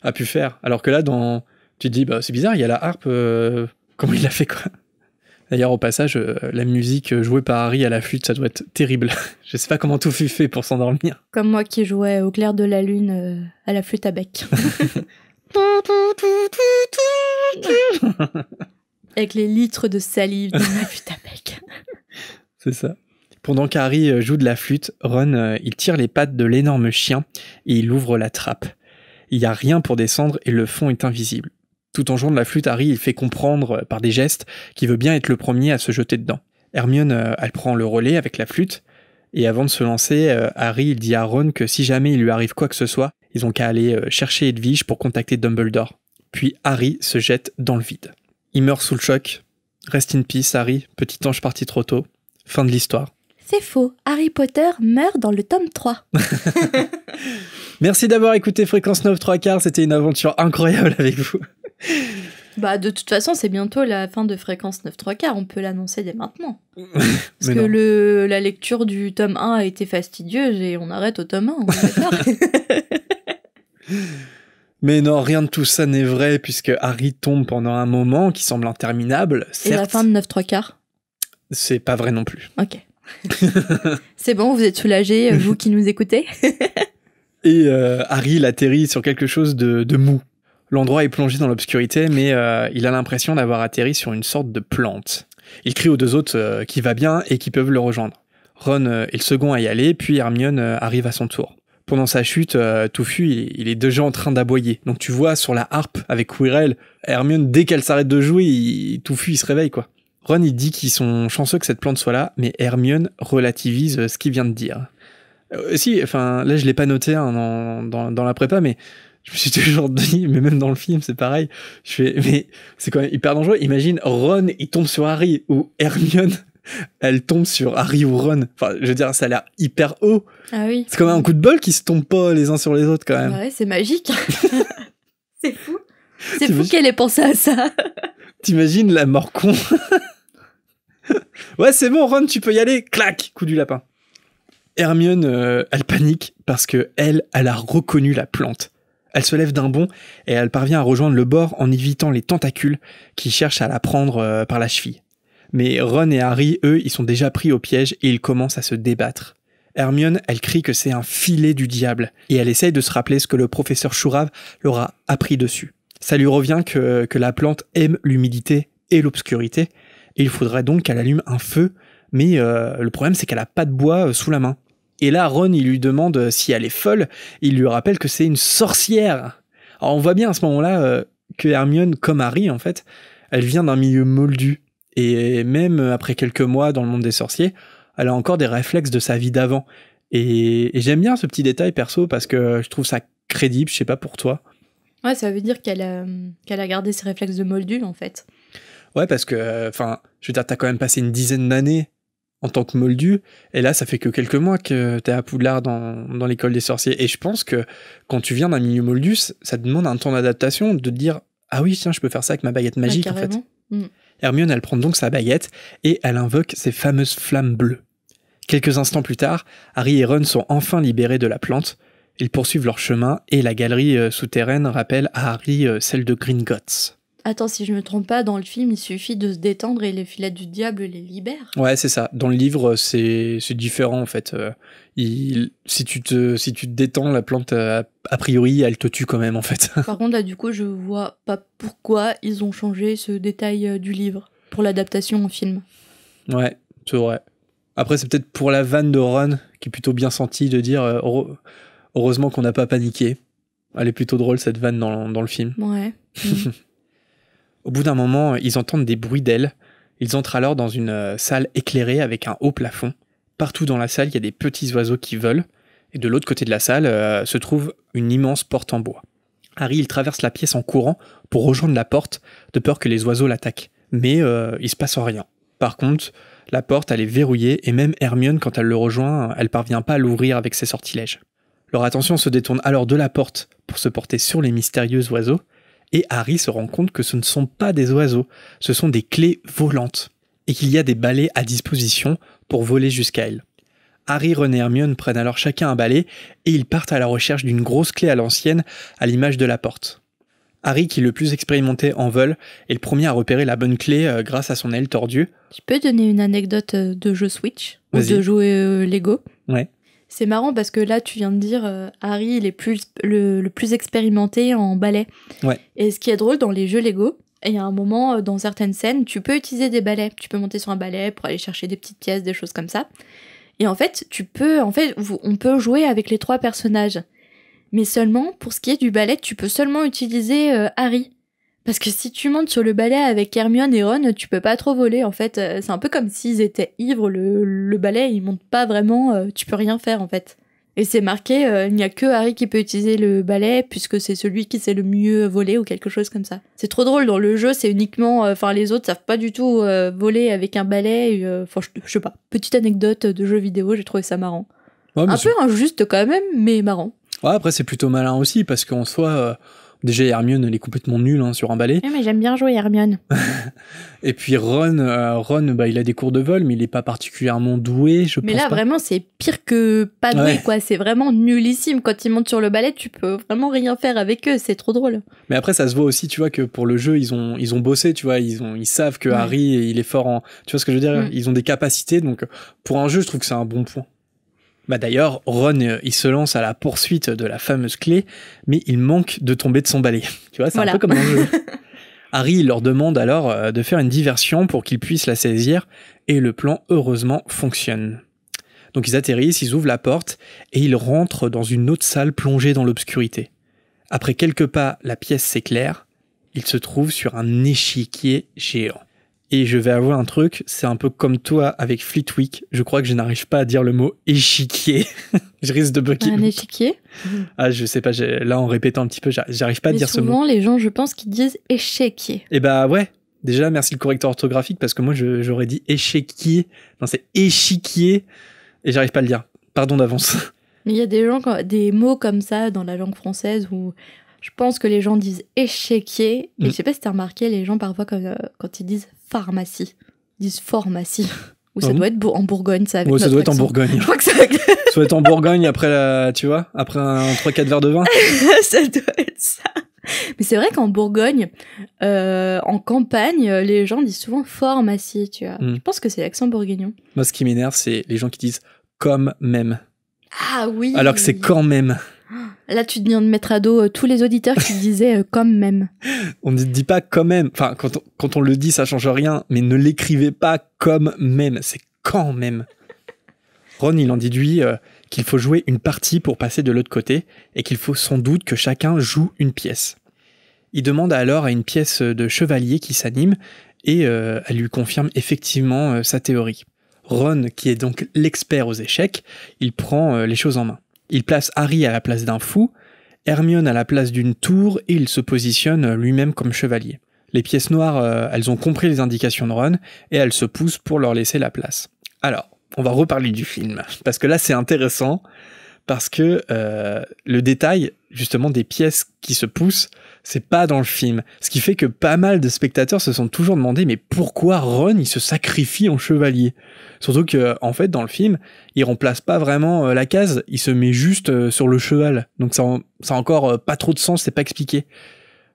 a pu faire. Alors que là, tu te dis, bah, c'est bizarre, il y a la harpe, comment il l'a fait, quoi. D'ailleurs, au passage, la musique jouée par Harry à la flûte, ça doit être terrible. Je sais pas comment tout fut fait pour s'endormir. Comme moi qui jouais au clair de la lune à la flûte à bec. Avec les litres de salive dans la flûte à bec. C'est ça. Pendant qu'Harry joue de la flûte, Ron, il tire les pattes de l'énorme chien et il ouvre la trappe. Il n'y a rien pour descendre et le fond est invisible. Tout en jouant de la flûte, Harry il fait comprendre par des gestes qu'il veut bien être le premier à se jeter dedans. Hermione, elle prend le relais avec la flûte, et avant de se lancer, Harry il dit à Ron que si jamais il lui arrive quoi que ce soit, ils ont qu'à aller chercher Edwige pour contacter Dumbledore. Puis Harry se jette dans le vide. Il meurt sous le choc. Rest in peace, Harry, petit ange parti trop tôt. Fin de l'histoire. C'est faux, Harry Potter meurt dans le tome 3. Merci d'avoir écouté Fréquence 9 3/4, c'était une aventure incroyable avec vous. Bah de toute façon, c'est bientôt la fin de Fréquence 9 3/4, on peut l'annoncer dès maintenant. Parce que la lecture du tome 1 a été fastidieuse et on arrête au tome 1, on est d'accord. Mais non, rien de tout ça n'est vrai puisque Harry tombe pendant un moment qui semble interminable, certes. Et la fin de 9 3/4 ? C'est pas vrai non plus. Ok. C'est bon, vous êtes soulagés, vous qui nous écoutez. Et Harry il atterrit sur quelque chose de mou. L'endroit est plongé dans l'obscurité, mais il a l'impression d'avoir atterri sur une sorte de plante. Il crie aux deux autres qu'il va bien et qu'ils peuvent le rejoindre. Ron est le second à y aller, puis Hermione arrive à son tour. Pendant sa chute, Touffu, il est déjà en train d'aboyer. Donc tu vois sur la harpe avec Quirrell, Hermione, dès qu'elle s'arrête de jouer, Touffu il se réveille, quoi. Ron il dit qu'ils sont chanceux que cette plante soit là, mais Hermione relativise ce qu'il vient de dire. Si, enfin là je l'ai pas noté dans la prépa, mais je me suis toujours dit, mais même dans le film c'est pareil, mais c'est quand même hyper dangereux. Imagine Ron il tombe sur Harry ou Hermione elle tombe sur Harry ou Ron. Enfin je veux dire ça a l'air hyper haut. Ah oui. C'est quand même un coup de bol qui se tombent pas les uns sur les autres quand même. Ouais, c'est magique. C'est fou. C'est fou qu'elle ait pensé à ça. T'imagines la mort con. Ouais c'est bon Ron tu peux y aller. Clac, coup du lapin. Hermione elle panique parce que elle a reconnu la plante. Elle se lève d'un bond et elle parvient à rejoindre le bord en évitant les tentacules qui cherchent à la prendre par la cheville. Mais Ron et Harry, eux, ils sont déjà pris au piège et ils commencent à se débattre. Hermione, elle crie que c'est un filet du diable et elle essaye de se rappeler ce que le professeur Chourave leur a appris dessus. Ça lui revient que la plante aime l'humidité et l'obscurité et il faudrait donc qu'elle allume un feu, mais le problème c'est qu'elle a pas de bois sous la main. Et là, Ron, il lui demande si elle est folle, il lui rappelle que c'est une sorcière. Alors on voit bien à ce moment-là que Hermione, comme Harry en fait, elle vient d'un milieu moldu. Et même après quelques mois dans le monde des sorciers, elle a encore des réflexes de sa vie d'avant. Et j'aime bien ce petit détail perso parce que je trouve ça crédible, je sais pas pour toi. Ouais, ça veut dire qu'elle a gardé ses réflexes de moldu en fait. Ouais, parce que, enfin, je veux dire, t'as quand même passé une dizaine d'années en tant que moldu, et là ça fait que quelques mois que t'es à Poudlard dans l'école des sorciers, et je pense que quand tu viens d'un milieu moldu, ça te demande un temps d'adaptation, de te dire « Ah oui, tiens, je peux faire ça avec ma baguette magique en fait ». Hermione, elle prend donc sa baguette, et elle invoque ces fameuses flammes bleues. Quelques instants plus tard, Harry et Ron sont enfin libérés de la plante, ils poursuivent leur chemin, et la galerie souterraine rappelle à Harry celle de Gringotts. Attends, si je me trompe pas, dans le film, il suffit de se détendre et les filets du diable les libèrent. Ouais, c'est ça. Dans le livre, c'est différent en fait. Si tu te détends, la plante, a priori, elle te tue quand même en fait. Par contre, là, du coup, je vois pas pourquoi ils ont changé ce détail du livre pour l'adaptation en film. Ouais, c'est vrai. Après, c'est peut-être pour la vanne de Ron, qui est plutôt bien sentie, de dire heureusement qu'on n'a pas paniqué. Elle est plutôt drôle cette vanne dans le film. Ouais. Au bout d'un moment, ils entendent des bruits d'ailes. Ils entrent alors dans une salle éclairée avec un haut plafond. Partout dans la salle, il y a des petits oiseaux qui volent. Et de l'autre côté de la salle se trouve une immense porte en bois. Harry, il traverse la pièce en courant pour rejoindre la porte, de peur que les oiseaux l'attaquent. Mais il se passe rien. Par contre, la porte, elle est verrouillée, et même Hermione, quand elle le rejoint, elle parvient pas à l'ouvrir avec ses sortilèges. Leur attention se détourne alors de la porte pour se porter sur les mystérieux oiseaux, et Harry se rend compte que ce ne sont pas des oiseaux, ce sont des clés volantes, et qu'il y a des balais à disposition pour voler jusqu'à elles. Harry, Ron et Hermione prennent alors chacun un balai, et ils partent à la recherche d'une grosse clé à l'ancienne, à l'image de la porte. Harry, qui est le plus expérimenté en vol, est le premier à repérer la bonne clé grâce à son aile tordue. Tu peux donner une anecdote de jeu Switch, ou de jeu Lego? Ouais. C'est marrant parce que là, tu viens de dire Harry, il est le plus expérimenté en balai. Ouais. Et ce qui est drôle dans les jeux Lego, il y a un moment, dans certaines scènes, tu peux utiliser des balais. Tu peux monter sur un balai pour aller chercher des petites pièces, des choses comme ça. Et en fait, on peut jouer avec les 3 personnages. Mais seulement, pour ce qui est du balai, tu peux seulement utiliser Harry. Parce que si tu montes sur le balai avec Hermione et Ron, tu peux pas trop voler, en fait. C'est un peu comme s'ils étaient ivres, le balai, il monte pas vraiment, tu peux rien faire, en fait. Et c'est marqué, il n'y a que Harry qui peut utiliser le balai, puisque c'est celui qui sait le mieux voler, ou quelque chose comme ça. C'est trop drôle, dans le jeu, c'est uniquement... les autres savent pas du tout voler avec un balai, je sais pas. Petite anecdote de jeu vidéo, j'ai trouvé ça marrant. Ouais, un peu injuste quand même, mais marrant. Ouais, après, c'est plutôt malin aussi, parce qu'en soi... Déjà, Hermione, elle est complètement nulle sur un balai. Oui, mais j'aime bien jouer Hermione. Et puis Ron, il a des cours de vol, mais il est pas particulièrement doué, je pense. Mais là, vraiment, c'est pire que pas doué, quoi. C'est vraiment nullissime. Quand ils montent sur le balai, tu peux vraiment rien faire avec eux. C'est trop drôle. Mais après, ça se voit aussi, tu vois, que pour le jeu, ils ont bossé, tu vois. Ils savent que Harry, il est fort en... Tu vois ce que je veux dire ? Ils ont des capacités, donc pour un jeu, je trouve que c'est un bon point. D'ailleurs, Ron, il se lance à la poursuite de la fameuse clé, mais il manque de tomber de son balai. Tu vois, c'est un peu comme dans le jeu. Harry, il leur demande alors de faire une diversion pour qu'ils puissent la saisir, et le plan, heureusement, fonctionne. Donc ils atterrissent, ils ouvrent la porte, et ils rentrent dans une autre salle plongée dans l'obscurité. Après quelques pas, la pièce s'éclaire, ils se trouvent sur un échiquier géant. Et je vais avouer un truc, c'est un peu comme toi avec Flitwick. Je crois que je n'arrive pas à dire le mot échiquier. Je risque de bugger. Un échiquier ? Ah, je sais pas, là en répétant un petit peu, j'arrive pas à dire ce mot. Souvent, les gens, je pense qu'ils disent échiquier. Eh ouais. Déjà, merci le correcteur orthographique parce que moi, j'aurais dit échiquier. Non, c'est échiquier. Et j'arrive pas à le dire. Pardon d'avance. Mais il y a des mots comme ça dans la langue française où... Je pense que les gens disent échiquier. Et je sais pas si t'as remarqué, les gens parfois quand ils disent pharmacie, ils disent pharmacie. Ou ça doit être en Bourgogne, ça. Avec ça doit être en Bourgogne. Je crois que ça doit être en Bourgogne après un 3-4 verres de vin. Ça doit être ça. Mais c'est vrai qu'en Bourgogne, en campagne, les gens disent souvent pharmacie, tu vois. Je pense que c'est l'accent bourguignon. Moi, ce qui m'énerve, c'est les gens qui disent comme même. Ah oui. Alors que c'est quand même. Là, tu viens de mettre à dos tous les auditeurs qui disaient comme même. On ne dit pas quand même. Enfin, quand on le dit, ça change rien. Mais ne l'écrivez pas comme même. C'est quand même. Ron, il en déduit qu'il faut jouer une partie pour passer de l'autre côté et qu'il faut sans doute que chacun joue une pièce. Il demande alors à une pièce de chevalier qui s'anime et elle lui confirme effectivement sa théorie. Ron, qui est donc l'expert aux échecs, il prend les choses en main. Il place Harry à la place d'un fou, Hermione à la place d'une tour et il se positionne lui-même comme chevalier. Les pièces noires, elles ont compris les indications de Ron et elles se poussent pour leur laisser la place. Alors, on va reparler du film. Parce que là, c'est intéressant, parce que le détail, justement, des pièces qui se poussent, c'est pas dans le film. Ce qui fait que pas mal de spectateurs se sont toujours demandé, mais pourquoi Ron, il se sacrifie en chevalier? Surtout que, en fait, dans le film, il remplace pas vraiment la case, il se met juste sur le cheval. Donc ça a encore pas trop de sens, c'est pas expliqué.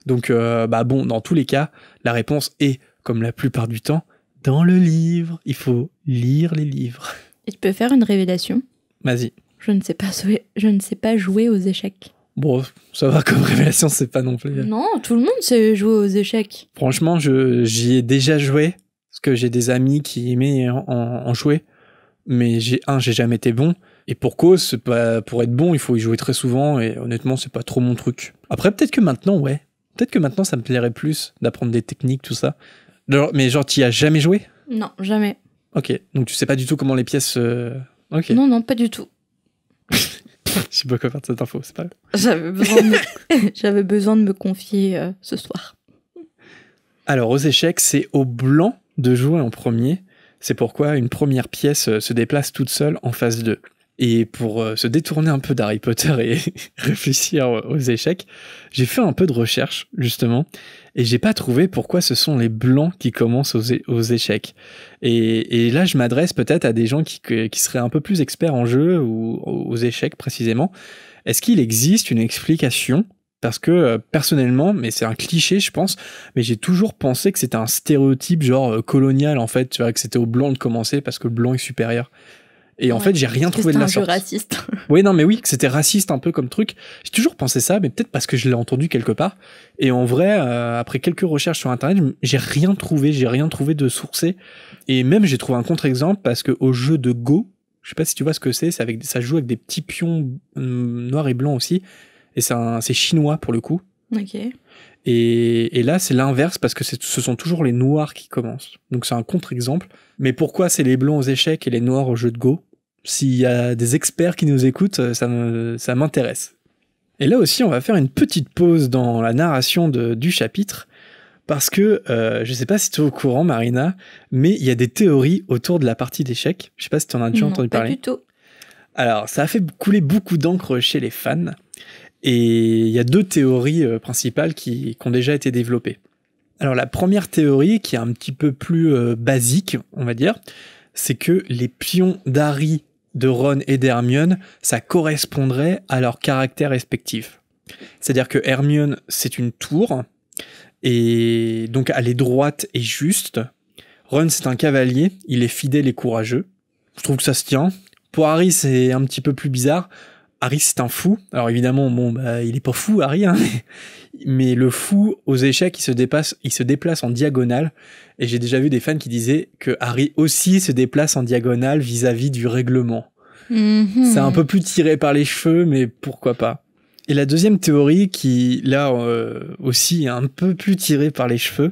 Donc, bon, dans tous les cas, la réponse est, comme la plupart du temps, dans le livre. Il faut lire les livres. Et tu peux faire une révélation? Vas-y. Je ne sais pas jouer aux échecs. Bon, ça va comme révélation, c'est pas non plus. Non, tout le monde sait jouer aux échecs. Franchement, j'y ai déjà joué, parce que j'ai des amis qui aimaient en jouer, mais j'ai jamais été bon. Et pour cause, pour être bon, il faut y jouer très souvent, et honnêtement, c'est pas trop mon truc. Après, peut-être que maintenant, ouais. Peut-être que maintenant, ça me plairait plus d'apprendre des techniques, tout ça. Mais genre, t'y as jamais joué? Non, jamais. Ok, donc tu sais pas du tout comment les pièces... Ok. Non, pas du tout. Je sais pas quoi faire de cette info, c'est pas grave. J'avais besoin de me confier ce soir. Alors, aux échecs, c'est au blanc de jouer en premier. C'est pourquoi une première pièce se déplace toute seule en phase 2. Et pour se détourner un peu d'Harry Potter et réfléchir aux échecs, j'ai fait un peu de recherche, justement, et j'ai pas trouvé pourquoi ce sont les blancs qui commencent aux échecs. Et là, je m'adresse peut-être à des gens qui seraient un peu plus experts en jeu ou aux échecs précisément. Est-ce qu'il existe une explication? Parce que personnellement, mais c'est un cliché je pense, mais j'ai toujours pensé que c'était un stéréotype genre colonial en fait, tu vois, que c'était au blanc de commencer parce que le blanc est supérieur. Et en fait, j'ai rien trouvé de la sorte. C'était un jeu raciste. Oui, non, mais oui, que c'était raciste un peu comme truc. J'ai toujours pensé ça, mais peut-être parce que je l'ai entendu quelque part. Et en vrai, après quelques recherches sur Internet, j'ai rien trouvé de sourcé. Et même, j'ai trouvé un contre-exemple parce que au jeu de Go, je sais pas si tu vois ce que c'est, ça joue avec des petits pions noirs et blancs aussi. Et c'est chinois pour le coup. Ok. Et là, c'est l'inverse parce que ce sont toujours les noirs qui commencent. Donc c'est un contre-exemple. Mais pourquoi c'est les blancs aux échecs et les noirs au jeu de Go? S'il y a des experts qui nous écoutent, ça m'intéresse. Et là aussi, on va faire une petite pause dans la narration du chapitre parce que, je sais pas si tu es au courant, Marina, mais il y a des théories autour de la partie d'échecs. Je sais pas si tu en as déjà entendu parler. Pas du tout. Alors, ça a fait couler beaucoup d'encre chez les fans. Et il y a 2 théories principales qui ont déjà été développées. Alors la première théorie, qui est un petit peu plus basique, on va dire, c'est que les pions d'Harry, de Ron et d'Hermione, ça correspondrait à leurs caractères respectifs. C'est-à-dire que Hermione, c'est une tour, et donc elle est droite et juste. Ron, c'est un cavalier, il est fidèle et courageux. Je trouve que ça se tient. Pour Harry, c'est un petit peu plus bizarre. Harry, c'est un fou. Alors évidemment, il est pas fou, Harry, hein, mais le fou, aux échecs, il se déplace en diagonale. Et j'ai déjà vu des fans qui disaient que Harry aussi se déplace en diagonale vis-à-vis du règlement. Mm-hmm. C'est un peu plus tiré par les cheveux, mais pourquoi pas. Et la deuxième théorie, qui là aussi est un peu plus tirée par les cheveux,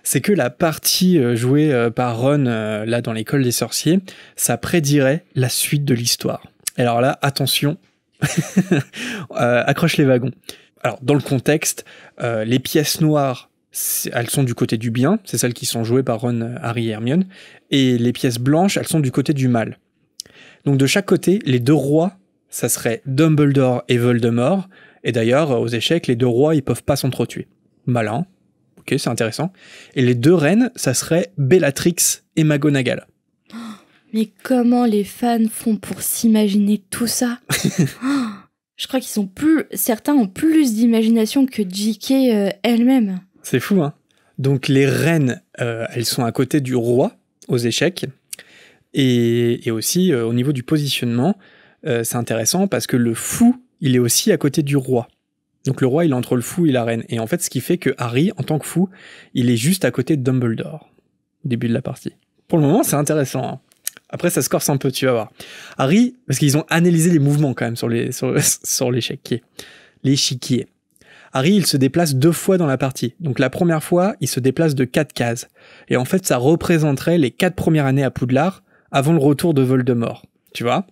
c'est que la partie jouée par Ron là dans l'école des sorciers, ça prédirait la suite de l'histoire. Alors là, attention, accroche les wagons. Alors, dans le contexte, les pièces noires, elles sont du côté du bien, c'est celles qui sont jouées par Ron, Harry et Hermione, et les pièces blanches, elles sont du côté du mal. Donc de chaque côté, les 2 rois, ça serait Dumbledore et Voldemort, et d'ailleurs, aux échecs, les 2 rois, ils peuvent pas s'entretuer. Malin, ok, c'est intéressant. Et les 2 reines, ça serait Bellatrix et McGonagall. Mais comment les fans font pour s'imaginer tout ça? Je crois certains ont plus d'imagination que J.K. Elle-même. C'est fou, hein. Donc les reines, elles sont à côté du roi aux échecs. Et aussi, au niveau du positionnement, c'est intéressant parce que le fou, il est aussi à côté du roi. Donc le roi, il est entre le fou et la reine. Et en fait, ce qui fait que Harry, en tant que fou, il est juste à côté de Dumbledore, au début de la partie. Pour le moment, c'est intéressant, hein. Après, ça se corse un peu, tu vas voir. Harry, parce qu'ils ont analysé les mouvements quand même sur l'échiquier. Harry, il se déplace 2 fois dans la partie. Donc la première fois, il se déplace de 4 cases. Et en fait, ça représenterait les 4 premières années à Poudlard, avant le retour de Voldemort. Tu vois ?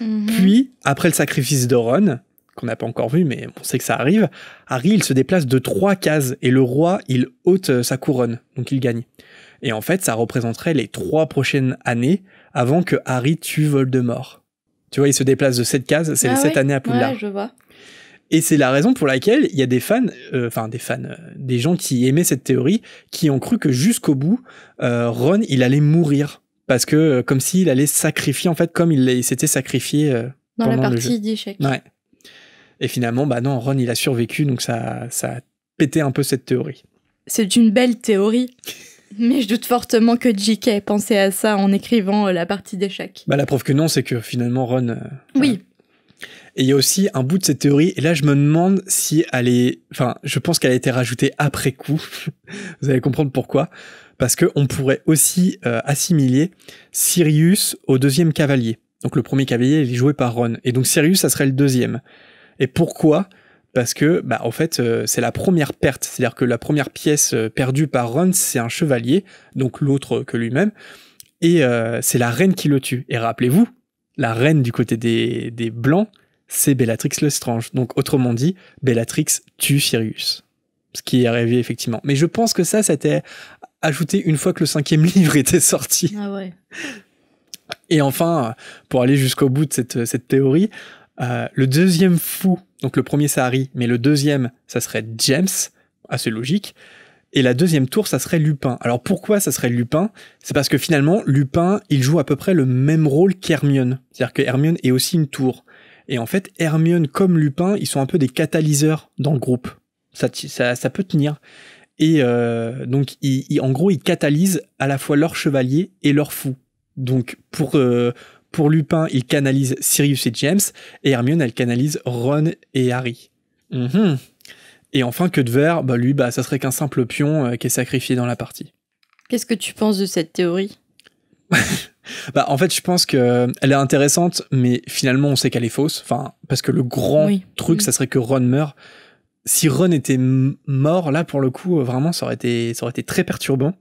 Mm-hmm. Puis, après le sacrifice de Ron, qu'on n'a pas encore vu, mais on sait que ça arrive, Harry, il se déplace de 3 cases. Et le roi, il ôte sa couronne. Donc il gagne. Et en fait, ça représenterait les 3 prochaines années avant que Harry tue Voldemort. Tu vois, il se déplace de 7 cases, c'est les 7 années à Poudlard. Ouais, je vois. Et c'est la raison pour laquelle il y a des fans, des gens qui aimaient cette théorie, qui ont cru que jusqu'au bout, Ron, il allait mourir. Parce que, comme s'il allait sacrifier, en fait, comme il s'était sacrifié dans la pendant le partie jeu. d'échecs. Ouais. Et finalement, bah non, Ron, il a survécu, donc ça a pété un peu cette théorie. C'est une belle théorie. Mais je doute fortement que J.K. ait pensé à ça en écrivant la partie d'échecs. Bah, la preuve que non, c'est que finalement, Ron... oui. Et il y a aussi un bout de cette théorie, et là je me demande si elle est... Enfin, je pense qu'elle a été rajoutée après coup. Vous allez comprendre pourquoi. Parce qu'on pourrait aussi assimiler Sirius au deuxième cavalier. Donc le premier cavalier, il est joué par Ron. Et donc Sirius, ça serait le deuxième. Et pourquoi ? Parce que, bah, en fait, c'est la première perte. C'est-à-dire que la première pièce perdue par Ron, c'est un chevalier, donc l'autre que lui-même. Et c'est la reine qui le tue. Et rappelez-vous, la reine du côté des Blancs, c'est Bellatrix Lestrange. Donc, autrement dit, Bellatrix tue Sirius. Ce qui est arrivé, effectivement. Mais je pense que ça a été ajouté une fois que le 5e livre était sorti. Ah ouais. Et enfin, pour aller jusqu'au bout de cette théorie, le deuxième fou, donc le premier c'est Harry, mais le deuxième, ça serait James, assez logique. Et la deuxième tour, ça serait Lupin. Alors pourquoi ça serait Lupin ? C'est parce que finalement, Lupin, il joue à peu près le même rôle qu'Hermione. C'est-à-dire que Hermione est aussi une tour. Et en fait, Hermione comme Lupin, ils sont un peu des catalyseurs dans le groupe. Ça peut tenir. Et donc, en gros, ils catalysent à la fois leur chevalier et leur fou. Donc, pour Lupin, il canalise Sirius et James, et Hermione, elle canalise Ron et Harry. Et enfin, que de verre, bah lui, bah ça serait qu'un simple pion qui est sacrifié dans la partie. Qu'est-ce que tu penses de cette théorie ? Bah, en fait, je pense qu'elle est intéressante, mais finalement, on sait qu'elle est fausse. Enfin, parce que le grand truc, ça serait que Ron meurt. Si Ron était mort, là, pour le coup, vraiment, ça aurait été très perturbant.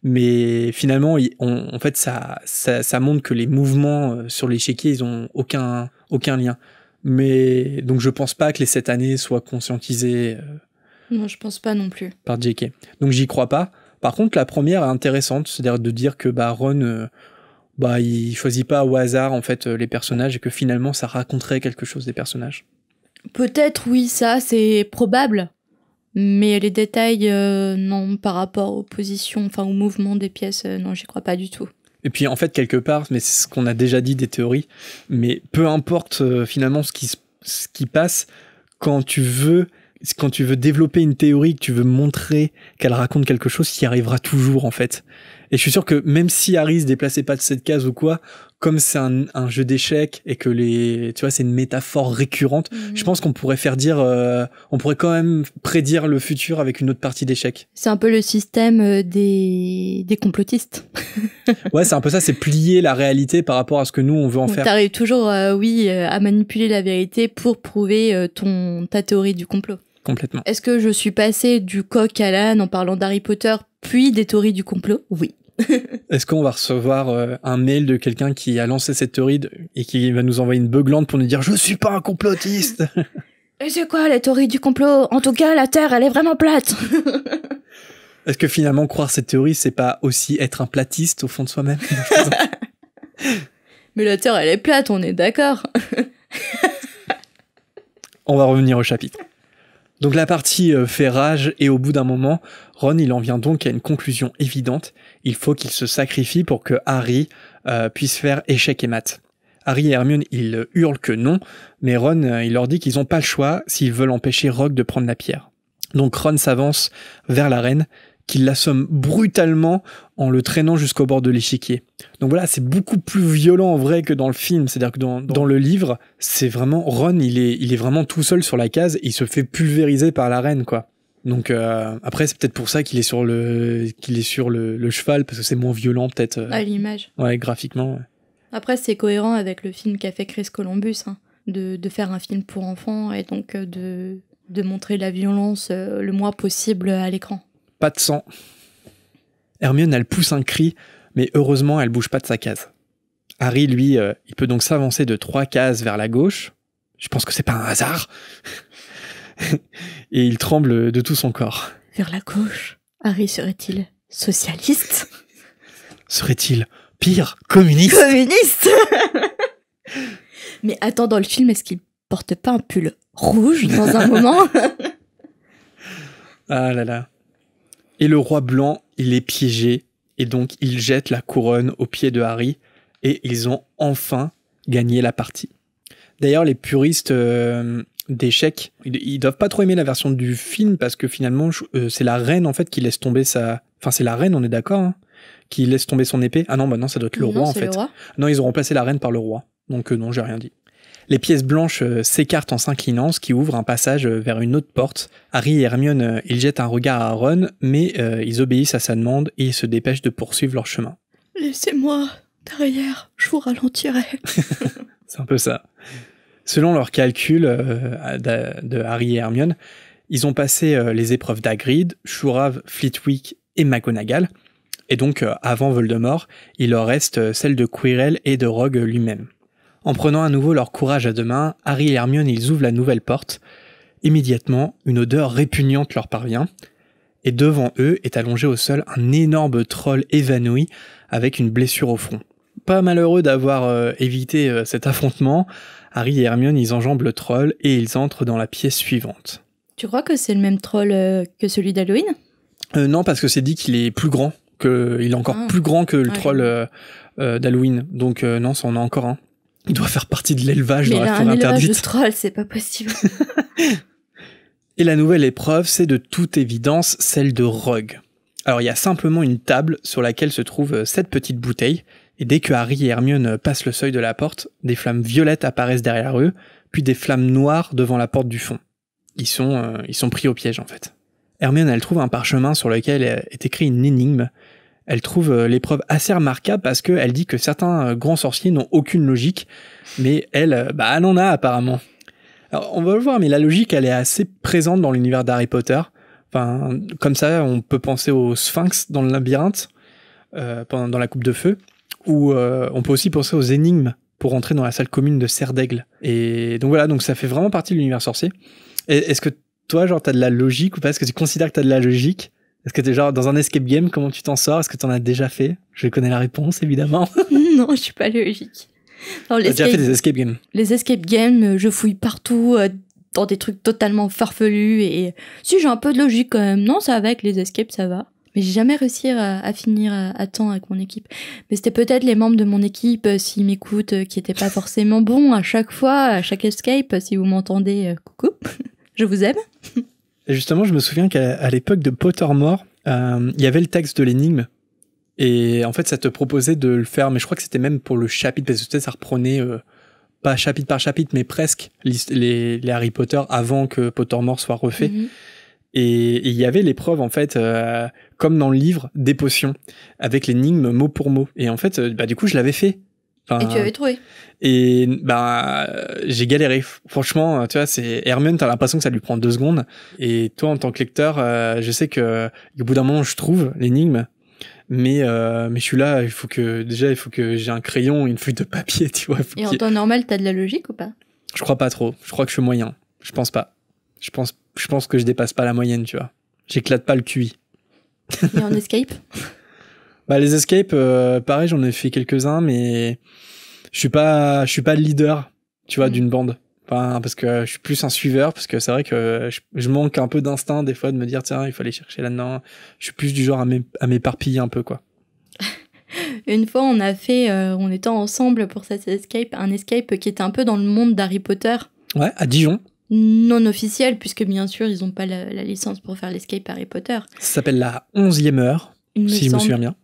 Mais finalement, en fait, ça montre que les mouvements sur l'échiquier, ils ont aucun lien. Mais donc, je pense pas que les 7 années soient conscientisées. Non, je pense pas non plus. Par J.K. Donc, j'y crois pas. Par contre, la première est intéressante, c'est-à-dire de dire que Ron, il choisit pas au hasard en fait les personnages et que finalement, ça raconterait quelque chose des personnages. Peut-être, oui, ça, c'est probable. Mais les détails, non, par rapport aux positions, enfin au mouvement des pièces, non, j'y crois pas du tout. Et puis en fait, quelque part, mais c'est ce qu'on a déjà dit des théories, mais peu importe finalement ce qui passe, quand tu veux développer une théorie, que tu veux montrer qu'elle raconte quelque chose, tu y arriveras toujours en fait. Et je suis sûr que même si Harry se déplaçait pas de cette case ou quoi, comme c'est un jeu d'échecs et que c'est une métaphore récurrente, je pense qu'on pourrait on pourrait quand même prédire le futur avec une autre partie d'échecs. C'est un peu le système des complotistes. Ouais, c'est un peu ça, c'est plier la réalité par rapport à ce que nous on veut en faire. T'arrives toujours, à manipuler la vérité pour prouver ta théorie du complot. Complètement. Est-ce que je suis passée du coq à l'âne en parlant d'Harry Potter, puis des théories du complot ? Oui. Est-ce qu'on va recevoir un mail de quelqu'un qui a lancé cette théorie et qui va nous envoyer une beuglante pour nous dire « Je suis pas un complotiste !» Et c'est quoi la théorie du complot ? En tout cas, la Terre, elle est vraiment plate. Est-ce que finalement, croire cette théorie, c'est pas aussi être un platiste au fond de soi-même ? Mais la Terre, elle est plate, on est d'accord. On va revenir au chapitre. Donc la partie fait rage et au bout d'un moment, Ron il en vient donc à une conclusion évidente. Il faut qu'il se sacrifie pour que Harry puisse faire échec et mat. Harry et Hermione ils hurlent que non, mais Ron il leur dit qu'ils n'ont pas le choix s'ils veulent empêcher Rogue de prendre la pierre. Donc Ron s'avance vers la reine, qu'il l'assomme brutalement en le traînant jusqu'au bord de l'échiquier. Donc voilà, c'est beaucoup plus violent en vrai que dans le film. C'est-à-dire que dans le livre, c'est vraiment Ron, il est vraiment tout seul sur la case et il se fait pulvériser par la reine, quoi. Donc après, c'est peut-être pour ça qu'il est sur le cheval, parce que c'est moins violent peut-être. À l'image. Ouais, graphiquement. Ouais. Après, c'est cohérent avec le film qu'a fait Chris Columbus, de faire un film pour enfants et donc de montrer la violence le moins possible à l'écran. Pas de sang. Hermione, elle pousse un cri, mais heureusement, elle bouge pas de sa case. Harry, lui, il peut donc s'avancer de 3 cases vers la gauche. Je pense que c'est pas un hasard. Et il tremble de tout son corps. Vers la gauche, Harry serait-il socialiste ? Serait-il Pire, communiste. Communiste. Mais attends, dans le film, est-ce qu'il porte pas un pull rouge dans un moment? Ah là là. Et le roi blanc, il est piégé, et donc il jette la couronne aux pieds de Harry, et ils ont enfin gagné la partie. D'ailleurs, les puristes d'échecs, ils doivent pas trop aimer la version du film, parce que finalement, c'est la reine en fait qui laisse tomber sa... Enfin, c'est la reine, on est d'accord, hein, qui laisse tomber son épée. Ah non, bah non, ça doit être le roi en fait. Non, ils ont remplacé la reine par le roi, donc non, j'ai rien dit. Les pièces blanches s'écartent en s'inclinant, ce qui ouvre un passage vers une autre porte. Harry et Hermione, ils jettent un regard à Ron, mais ils obéissent à sa demande et ils se dépêchent de poursuivre leur chemin. Laissez-moi derrière, je vous ralentirai. C'est un peu ça. Selon leurs calculs de Harry et Hermione, ils ont passé les épreuves d'Hagrid, Shurav, Flitwick et McGonagall. Et donc, avant Voldemort, il leur reste celle de Quirrell et de Rogue lui-même. En prenant à nouveau leur courage à deux mains, Harry et Hermione ils ouvrent la nouvelle porte. Immédiatement, une odeur répugnante leur parvient. Et devant eux est allongé au sol un énorme troll évanoui avec une blessure au front. Pas malheureux d'avoir évité cet affrontement, Harry et Hermione ils enjambent le troll et ils entrent dans la pièce suivante. Tu crois que c'est le même troll que celui d'Halloween ? Non, parce que c'est dit qu'il est plus grand, qu'il est encore plus grand que le troll d'Halloween. Donc non, ça en a encore un. Il doit faire partie de l'élevage dans la forêt interdite. Mais l'élevage de troll, c'est pas possible. Et la nouvelle épreuve, c'est de toute évidence celle de Rogue. Alors il y a simplement une table sur laquelle se trouvent 7 petites bouteilles, et dès que Harry et Hermione passent le seuil de la porte, des flammes violettes apparaissent derrière eux, puis des flammes noires devant la porte du fond. Ils sont pris au piège en fait. Hermione, elle trouve un parchemin sur lequel est écrit une énigme. Elle trouve l'épreuve assez remarquable parce qu'elle dit que certains grands sorciers n'ont aucune logique, mais elle en a apparemment. Alors, on va le voir, mais la logique, elle est assez présente dans l'univers d'Harry Potter. Enfin, comme ça, on peut penser au Sphinx dans le labyrinthe, dans la coupe de feu, ou on peut aussi penser aux énigmes pour entrer dans la salle commune de Serre d'Aigle. Et donc voilà, donc ça fait vraiment partie de l'univers sorcier. Est-ce que toi, genre, t'as de la logique ou pas ? Est-ce que tu considères que t'as de la logique ? Est-ce que t'es genre dans un escape game, comment tu t'en sors ? Est-ce que t'en as déjà fait ? Je connais la réponse, évidemment. Non, je suis pas logique. T'as déjà fait des escape games ? Les escape games, je fouille partout, dans des trucs totalement farfelus, et si j'ai un peu de logique quand même. Non, ça va avec les escapes, ça va. Mais j'ai jamais réussi à finir à temps avec mon équipe. Mais c'était peut-être les membres de mon équipe, s'ils m'écoutent, qui étaient pas forcément bons à chaque fois, à chaque escape. Si vous m'entendez, coucou, je vous aime. Et justement, je me souviens qu'à l'époque de Pottermore, il y avait le texte de l'énigme. Et en fait, ça te proposait de le faire, mais je crois que c'était même pour le chapitre, parce que peut-être ça reprenait, pas chapitre par chapitre, mais presque les Harry Potter avant que Pottermore soit refait. Mm-hmm. Et il y avait l'épreuve, en fait, comme dans le livre, des potions, avec l'énigme mot pour mot. Et en fait, du coup, je l'avais fait. Enfin, et tu avais trouvé. Et j'ai galéré. Franchement, tu vois, c'est Hermione, t'as l'impression que ça lui prend 2 secondes. Et toi, en tant que lecteur, je sais que au bout d'un moment, je trouve l'énigme. Mais je suis là, il faut que j'ai un crayon, une feuille de papier, tu vois. Et en temps normal, t'as de la logique ou pas ? Je crois pas trop. Je crois que je suis moyen. Je pense pas. Je pense que je dépasse pas la moyenne, tu vois. J'éclate pas le QI. Et en escape ? Les escapes, pareil, j'en ai fait quelques-uns, mais je suis pas le leader, tu vois, d'une bande. Enfin, parce que je suis plus un suiveur, parce que c'est vrai que je manque un peu d'instinct des fois de me dire tiens, il faut aller chercher là-dedans. Je suis plus du genre à m'éparpiller un peu, quoi. Une fois, on a fait, on était ensemble pour cet escape, un escape qui était un peu dans le monde d'Harry Potter. Ouais, à Dijon. Non officiel, puisque bien sûr, ils ont pas la licence pour faire l'escape Harry Potter. Ça s'appelle la 11e heure, si je me souviens bien.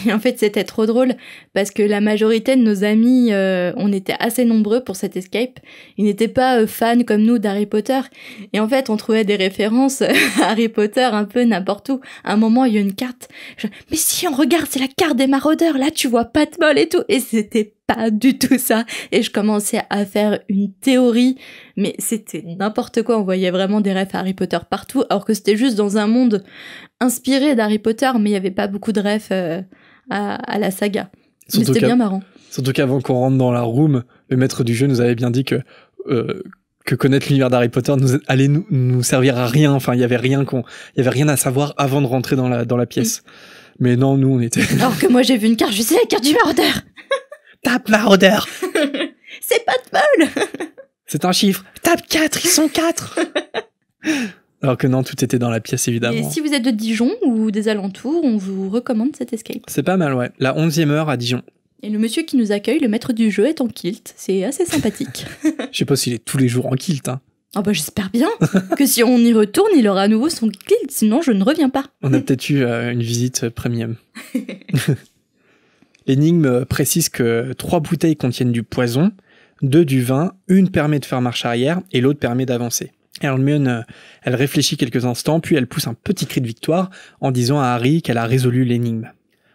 Et en fait, c'était trop drôle parce que la majorité de nos amis, on était assez nombreux pour cet escape. Ils n'étaient pas fans comme nous d'Harry Potter. Et en fait, on trouvait des références à Harry Potter un peu n'importe où. À un moment, il y a une carte. Mais si on regarde, c'est la carte des maraudeurs. Là, tu vois Patmol et tout. Et c'était pas du tout ça. Et je commençais à faire une théorie. Mais c'était n'importe quoi. On voyait vraiment des refs à Harry Potter partout. Alors que c'était juste dans un monde inspiré d'Harry Potter, mais il n'y avait pas beaucoup de refs à la saga. Mais c'était bien marrant. Surtout qu'avant qu'on rentre dans la room, le maître du jeu nous avait bien dit que connaître l'univers d'Harry Potter allait nous servir à rien. Enfin, il y avait rien à savoir avant de rentrer dans la pièce. Mais non, nous, on était... Alors que moi, j'ai vu une carte, je sais la carte du maraudeur. Tape maraudeur. C'est pas de bol. C'est un chiffre. Tape 4, ils sont 4. Alors que non, tout était dans la pièce, évidemment. Et si vous êtes de Dijon ou des alentours, on vous recommande cette escape. C'est pas mal, ouais. La 11e heure à Dijon. Et le monsieur qui nous accueille, le maître du jeu, est en kilt. C'est assez sympathique. Je sais pas s'il est tous les jours en kilt, hein. Ah bah j'espère bien que si on y retourne, il aura à nouveau son kilt, sinon je ne reviens pas. On a peut-être eu une visite premium. L'énigme précise que 3 bouteilles contiennent du poison, 2 du vin, une permet de faire marche arrière et l'autre permet d'avancer. Hermione, elle réfléchit quelques instants, puis elle pousse un petit cri de victoire en disant à Harry qu'elle a résolu l'énigme.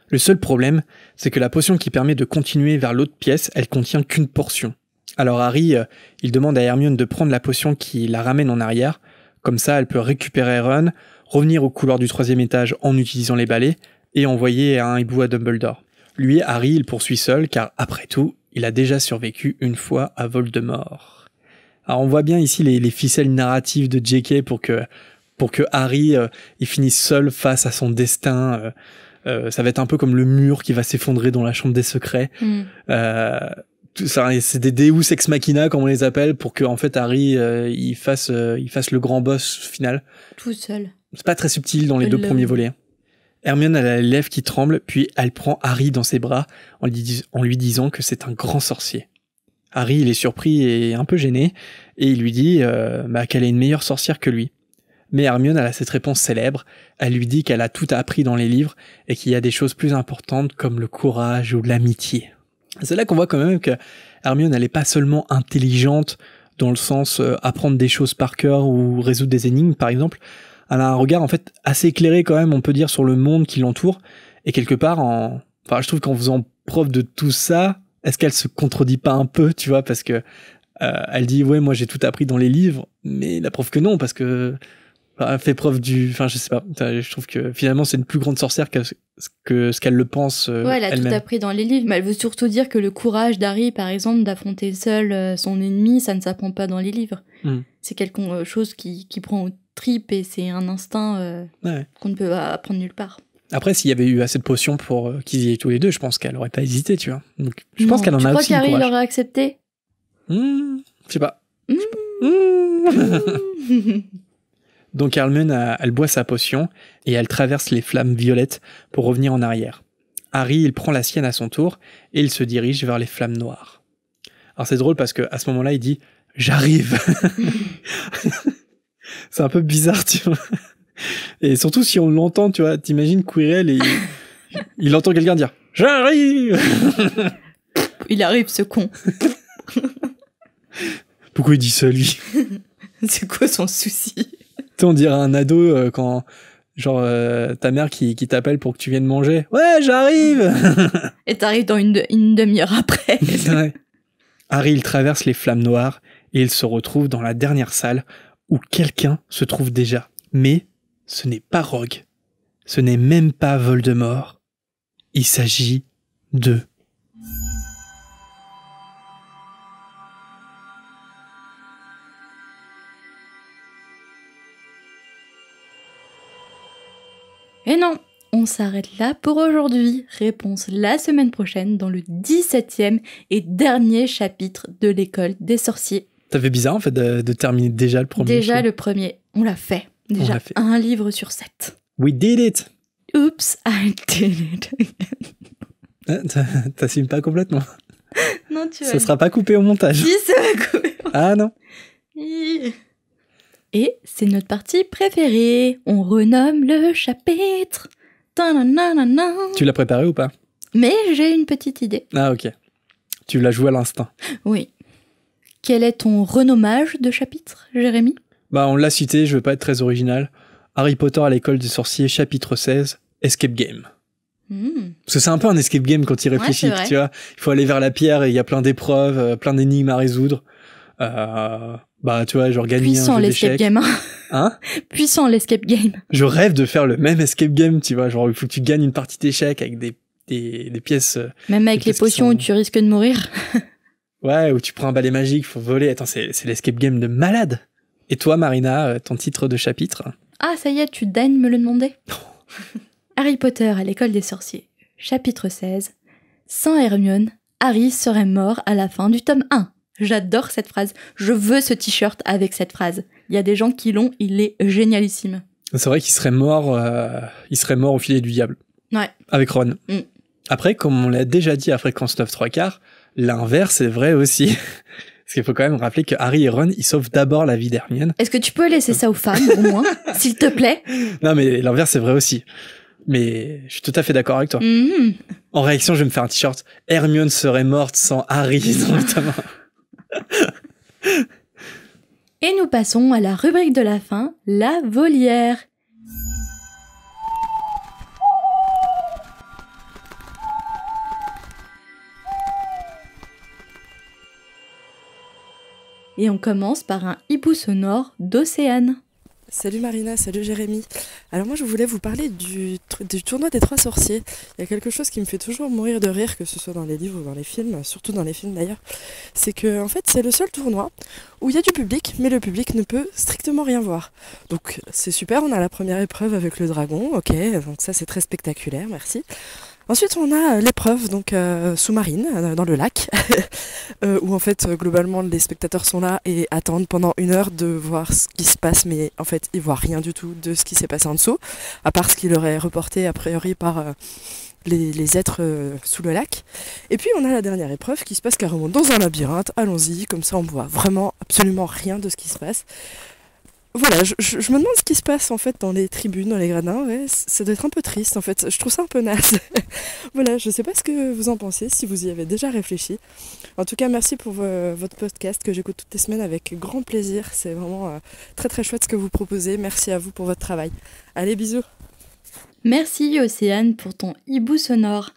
Le seul problème, c'est que la potion qui permet de continuer vers l'autre pièce, elle contient qu'une portion. Alors Harry, il demande à Hermione de prendre la potion qui la ramène en arrière, comme ça elle peut récupérer Ron, revenir au couloir du 3e étage en utilisant les balais, et envoyer un hibou à Dumbledore. Lui, Harry, il poursuit seul, car après tout, il a déjà survécu une fois à Voldemort. Alors on voit bien ici les ficelles narratives de J.K. pour que Harry il finisse seul face à son destin. Ça va être un peu comme le mur qui va s'effondrer dans la chambre des secrets. Tout ça, c'est des Deus ex machina comme on les appelle, pour que en fait Harry il fasse le grand boss final. Tout seul. C'est pas très subtil dans les 2 premiers volets. Hermione, elle a les lèvres qui tremblent, puis elle prend Harry dans ses bras en lui disant que c'est un grand sorcier. Harry, il est surpris et un peu gêné, et il lui dit qu'elle est une meilleure sorcière que lui. Mais Hermione, elle a cette réponse célèbre, elle lui dit qu'elle a tout appris dans les livres, et qu'il y a des choses plus importantes comme le courage ou l'amitié. C'est là qu'on voit quand même que Hermione, elle est pas seulement intelligente, dans le sens apprendre des choses par cœur ou résoudre des énigmes, par exemple. Elle a un regard, en fait, assez éclairé quand même, on peut dire, sur le monde qui l'entoure, et quelque part, je trouve qu'en faisant preuve de tout ça, est-ce qu'elle se contredit pas un peu, tu vois, parce que elle dit ouais, moi j'ai tout appris dans les livres, mais la preuve que non, parce que elle fait preuve je sais pas, je trouve que finalement c'est une plus grande sorcière que ce qu'elle le pense ouais, elle a elle-même. Tout appris dans les livres, mais elle veut surtout dire que le courage d'Harry, par exemple, d'affronter seul son ennemi, ça ne s'apprend pas dans les livres. C'est quelque chose qui prend aux tripes et c'est un instinct qu'on ne peut apprendre nulle part. Après, s'il y avait eu assez de potions pour qu'ils y aient tous les deux, je pense qu'elle aurait pas hésité, tu vois. Donc, je pense qu'elle en a aussi. Tu crois qu'Harry l'aurait accepté? Je sais pas. Donc Hermione, elle boit sa potion et elle traverse les flammes violettes pour revenir en arrière. Harry, il prend la sienne à son tour et il se dirige vers les flammes noires. Alors c'est drôle parce que à ce moment-là, il dit « J'arrive !» C'est un peu bizarre, tu vois. Et surtout si on l'entend, tu vois, t'imagines Quirrell et il entend quelqu'un dire « J'arrive !» Il arrive, ce con. Pourquoi il dit ça, lui? C'est quoi son souci? Tu sais, on dirait un ado quand, genre, ta mère qui t'appelle pour que tu viennes manger. « Ouais, j'arrive !» Et t'arrives dans une demi-heure après. Ouais. Harry, il traverse les flammes noires et il se retrouve dans la dernière salle où quelqu'un se trouve déjà. Mais ce n'est pas Rogue. Ce n'est même pas Voldemort. Il s'agit de... Et non, on s'arrête là pour aujourd'hui. Réponse la semaine prochaine dans le 17e et dernier chapitre de l'école des sorciers. Ça fait bizarre en fait de terminer déjà le premier. Déjà le premier, on l'a fait. Déjà un livre sur 7. We did it. Oops, I did it. T'assumes pas complètement. Non, tu vois. Ça sera pas coupé au montage. Si, ça va couper. Ah non. Et c'est notre partie préférée. On renomme le chapitre. Ta-na-na-na-na. Tu l'as préparé ou pas? Mais j'ai une petite idée. Ah ok. Tu l'as joué à l'instinct. Oui. Quel est ton renommage de chapitre, Jérémy? Bah on l'a cité, je veux pas être très original. Harry Potter à l'école des sorciers, chapitre 16, Escape Game. Parce que c'est un peu un escape game quand il réfléchit, tu vois. Il faut aller vers la pierre et il y a plein d'épreuves, plein d'énigmes à résoudre. Bah tu vois, genre gagner puissant un jeu l'escape d'échecs. game. Hein? Puissant l'escape game. Je rêve de faire le même escape game, tu vois. Genre il faut que tu gagnes une partie d'échecs avec des pièces. Même avec les potions où tu risques de mourir. Ouais, où tu prends un balai magique, faut voler. Attends, c'est l'escape game de malade. Et toi, Marina, ton titre de chapitre? Ah, ça y est, tu daignes me le demander? Harry Potter à l'école des sorciers, chapitre 16. Sans Hermione, Harry serait mort à la fin du tome 1. J'adore cette phrase. Je veux ce t-shirt avec cette phrase. Il y a des gens qui l'ont, il est génialissime. C'est vrai qu'il serait mort au filet du diable. Ouais. Avec Ron. Après, comme on l'a déjà dit à Fréquence 9 3/4, l'inverse est vrai aussi. Parce qu'il faut quand même rappeler que Harry et Ron, ils sauvent d'abord la vie d'Hermione. Est-ce que tu peux laisser ça aux femmes, au moins, s'il te plaît? Non, mais l'inverse est vrai aussi. Mais je suis tout à fait d'accord avec toi. En réaction, je vais me faire un t-shirt. Hermione serait morte sans Harry dans le tome 1. Et nous passons à la rubrique de la fin, la volière. Et on commence par un hibou sonore d'Océane. Salut Marina, salut Jérémy. Alors moi je voulais vous parler du tournoi des 3 sorciers. Il y a quelque chose qui me fait toujours mourir de rire, que ce soit dans les livres ou dans les films, surtout dans les films d'ailleurs. C'est que en fait c'est le seul tournoi où il y a du public, mais le public ne peut strictement rien voir. Donc c'est super, on a la première épreuve avec le dragon, ok, donc ça c'est très spectaculaire, merci. Ensuite, on a l'épreuve donc sous-marine dans le lac, où en fait globalement les spectateurs sont là et attendent pendant 1 heure de voir ce qui se passe, mais en fait ils voient rien du tout de ce qui s'est passé en dessous, à part ce qui leur est reporté a priori par les êtres sous le lac. Et puis on a la dernière épreuve qui se passe carrément dans un labyrinthe. Allons-y, comme ça on voit vraiment absolument rien de ce qui se passe. Voilà, je me demande ce qui se passe en fait dans les tribunes, dans les gradins, ouais, ça doit être un peu triste en fait, je trouve ça un peu naze. Voilà, je sais pas ce que vous en pensez, si vous y avez déjà réfléchi. En tout cas, merci pour votre podcast que j'écoute toutes les semaines avec grand plaisir, c'est vraiment très très chouette ce que vous proposez, merci à vous pour votre travail. Allez, bisous. Merci Océane pour ton hibou sonore.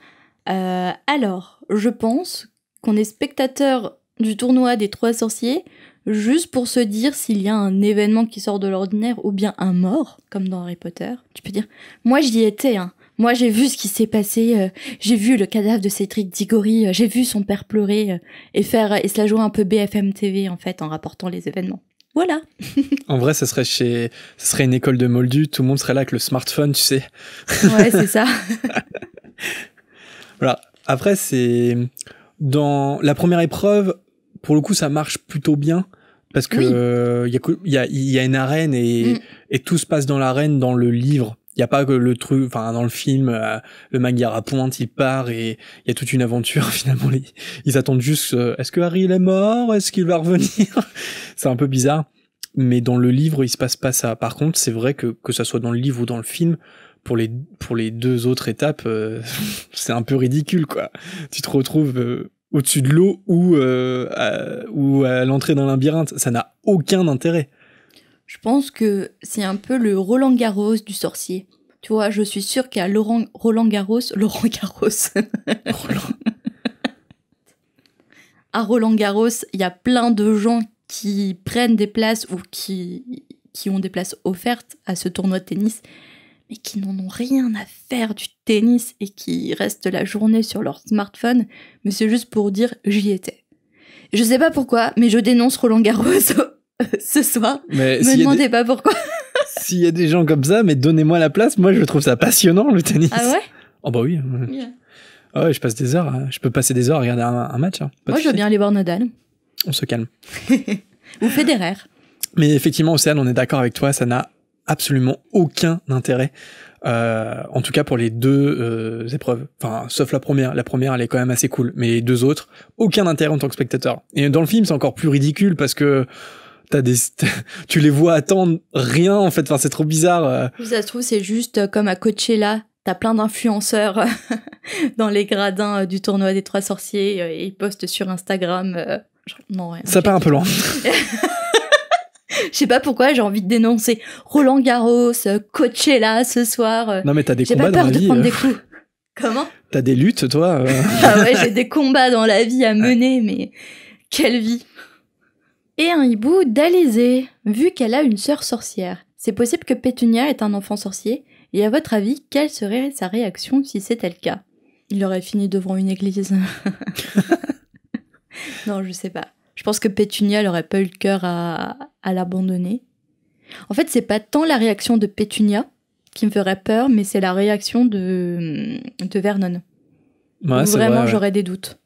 Alors, je pense qu'on est spectateur du tournoi des 3 sorciers, juste pour se dire s'il y a un événement qui sort de l'ordinaire ou bien un mort, comme dans Harry Potter. Tu peux dire, moi j'y étais, hein. Moi j'ai vu ce qui s'est passé, j'ai vu le cadavre de Cédric Diggory, j'ai vu son père pleurer et se la jouer un peu BFM TV en fait en rapportant les événements. Voilà. En vrai, ce serait une école de Moldu, tout le monde serait là avec le smartphone, tu sais. Ouais, c'est ça. Voilà. Après, c'est dans la première épreuve, pour le coup, ça marche plutôt bien. Parce que il y a une arène et tout se passe dans l'arène dans le livre. Il y a pas que le truc, enfin dans le film, le Magyar à pointe, il part et il y a toute une aventure finalement. Ils attendent juste, est-ce que Harry il est mort, est-ce qu'il va revenir? C'est un peu bizarre, mais dans le livre il se passe pas ça. Par contre, c'est vrai que ça soit dans le livre ou dans le film, pour les 2 autres étapes, c'est un peu ridicule quoi. Tu te retrouves au-dessus de l'eau ou à l'entrée d'un labyrinthe, ça n'a aucun intérêt. Je pense que c'est un peu le Roland Garros du sorcier. Tu vois, je suis sûre qu'à Roland Garros. À Roland Garros, il y a plein de gens qui prennent des places ou qui ont des places offertes à ce tournoi de tennis, mais qui n'en ont rien à faire du tennis et qui restent la journée sur leur smartphone, mais c'est juste pour dire j'y étais. Je sais pas pourquoi, mais je dénonce Roland Garros ce soir. Mais me demandez pas pourquoi. S'il y a des gens comme ça, mais donnez-moi la place, moi je trouve ça passionnant le tennis. Ah ouais? Oh bah oui. Yeah. Ah ouais, je passe des heures, je peux passer des heures à regarder un match. Hein. Moi je veux bien aller voir Nadal. On se calme. Ou Federer. Mais effectivement, Océane, on est d'accord avec toi, ça n'a absolument aucun intérêt. En tout cas pour les 2 épreuves. Enfin, sauf la première. La première, elle est quand même assez cool. Mais les 2 autres, aucun intérêt en tant que spectateur. Et dans le film, c'est encore plus ridicule parce que tu les vois attendre rien, en fait. Enfin, c'est trop bizarre. Ça se trouve, c'est juste comme à Coachella. T'as plein d'influenceurs dans les gradins du tournoi des 3 sorciers et ils postent sur Instagram. Non, rien. Ça part un peu loin. Je sais pas pourquoi j'ai envie de dénoncer Roland Garros, Coachella ce soir. Non mais t'as des combats dans la vie. J'ai pas peur de prendre des coups. Comment? T'as des luttes, toi. Ah ouais, j'ai des combats dans la vie à mener, mais quelle vie. Et un hibou d'Alizée, vu qu'elle a une sœur sorcière. C'est possible que Pétunia est un enfant sorcier, et à votre avis, quelle serait sa réaction si c'était le cas? Il aurait fini devant une église. Non, je sais pas. Je pense que Pétunia n'aurait pas eu le cœur à l'abandonner. En fait, c'est pas tant la réaction de Pétunia qui me ferait peur, mais c'est la réaction de Vernon. Ouais, c'est vraiment, vrai, j'aurais des doutes.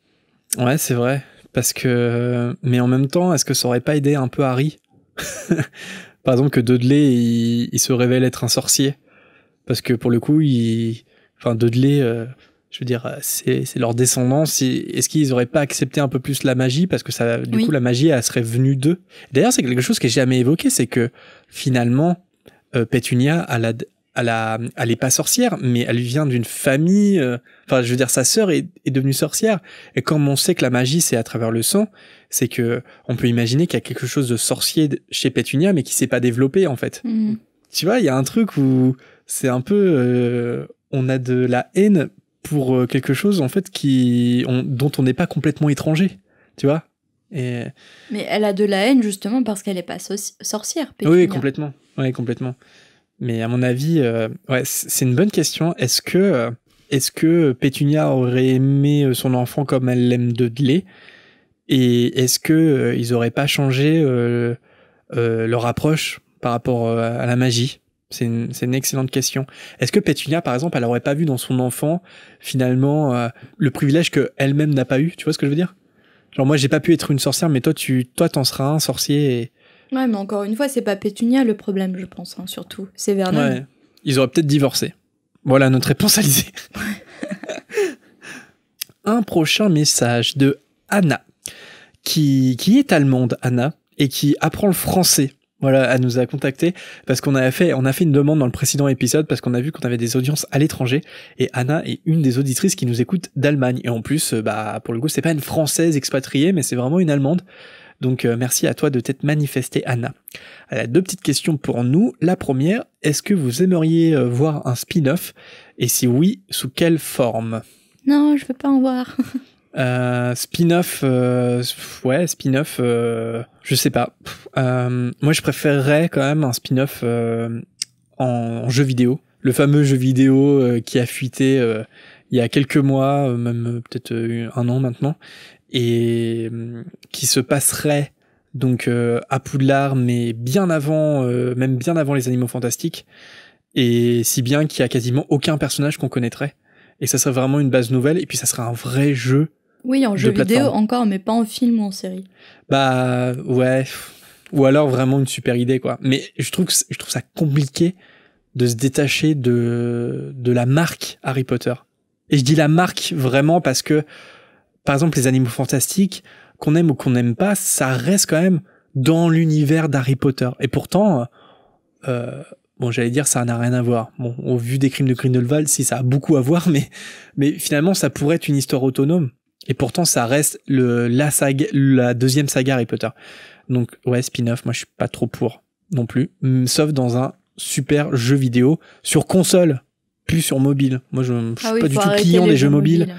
Ouais, c'est vrai. Parce que... Mais en même temps, est-ce que ça aurait pas aidé un peu Harry? Par exemple, que Dudley, il se révèle être un sorcier. Parce que pour le coup, enfin, Dudley, je veux dire, c'est leur descendance. Est-ce qu'ils auraient pas accepté un peu plus la magie? Parce que ça, du coup, la magie, elle serait venue d'eux. D'ailleurs, c'est quelque chose que j'ai jamais évoqué, c'est que finalement, Pétunia, elle est pas sorcière, mais elle vient d'une famille. Enfin, je veux dire, sa sœur est devenue sorcière. Et comme on sait que la magie, c'est à travers le sang, c'est que on peut imaginer qu'il y a quelque chose de sorcier chez Pétunia, mais qui s'est pas développé en fait. Tu vois, il y a un truc où c'est un peu, on a de la haine pour quelque chose en fait dont on n'est pas complètement étranger. Tu vois. Et... Mais elle a de la haine justement parce qu'elle est pas sorcière. Pétunia. Oui, complètement. Ouais, complètement. Mais à mon avis, ouais, c'est une bonne question. Est-ce que Pétunia aurait aimé son enfant comme elle l'aime Dudley? Et est-ce que ils auraient pas changé leur approche par rapport à la magie? C'est une excellente question. Est-ce que Pétunia, par exemple, elle aurait pas vu dans son enfant finalement le privilège que elle-même n'a pas eu? Tu vois ce que je veux dire? Genre moi, j'ai pas pu être une sorcière, mais toi, t'en seras un sorcier. Et... Ouais, mais encore une fois, c'est pas Pétunia le problème, je pense, hein, surtout. C'est Vernon. Ouais. Ils auraient peut-être divorcé. Voilà notre réponse à Lizzie. Un prochain message de Anna, qui est allemande, Anna, et qui apprend le français. Voilà, elle nous a contacté parce qu'on a fait une demande dans le précédent épisode parce qu'on a vu qu'on avait des audiences à l'étranger et Anna est une des auditrices qui nous écoute d'Allemagne. Et en plus, pour le coup, c'est pas une Française expatriée, mais c'est vraiment une Allemande. Donc merci à toi de t'être manifestée, Anna. Elle a 2 petites questions pour nous. La première, est-ce que vous aimeriez voir un spin-off? Et si oui, sous quelle forme? Non, je veux pas en voir. Spin-off, ouais, spin-off, je sais pas. Moi, je préférerais quand même un spin-off en jeu vidéo. Le fameux jeu vidéo qui a fuité il y a quelques mois, même peut-être un an maintenant, et qui se passerait donc à Poudlard, mais bien avant, même bien avant les Animaux Fantastiques, et si bien qu'il y a quasiment aucun personnage qu'on connaîtrait. Et ça serait vraiment une base nouvelle, et puis ça serait un vrai jeu. Oui, en jeu vidéo encore, mais pas en film ou en série. Bah ouais, ou alors vraiment une super idée quoi. Mais je trouve ça compliqué de se détacher de la marque Harry Potter. Et je dis la marque vraiment parce que, par exemple, les Animaux Fantastiques, qu'on aime ou qu'on n'aime pas, ça reste quand même dans l'univers d'Harry Potter. Et pourtant, bon, j'allais dire ça n'a rien à voir. Bon, au vu des Crimes de Grindelwald, si ça a beaucoup à voir, mais finalement ça pourrait être une histoire autonome. Et pourtant ça reste la deuxième saga Harry Potter. Donc ouais, spin-off, moi je suis pas trop pour non plus, sauf dans un super jeu vidéo sur console, plus sur mobile. Moi je suis pas du tout client des jeux mobiles.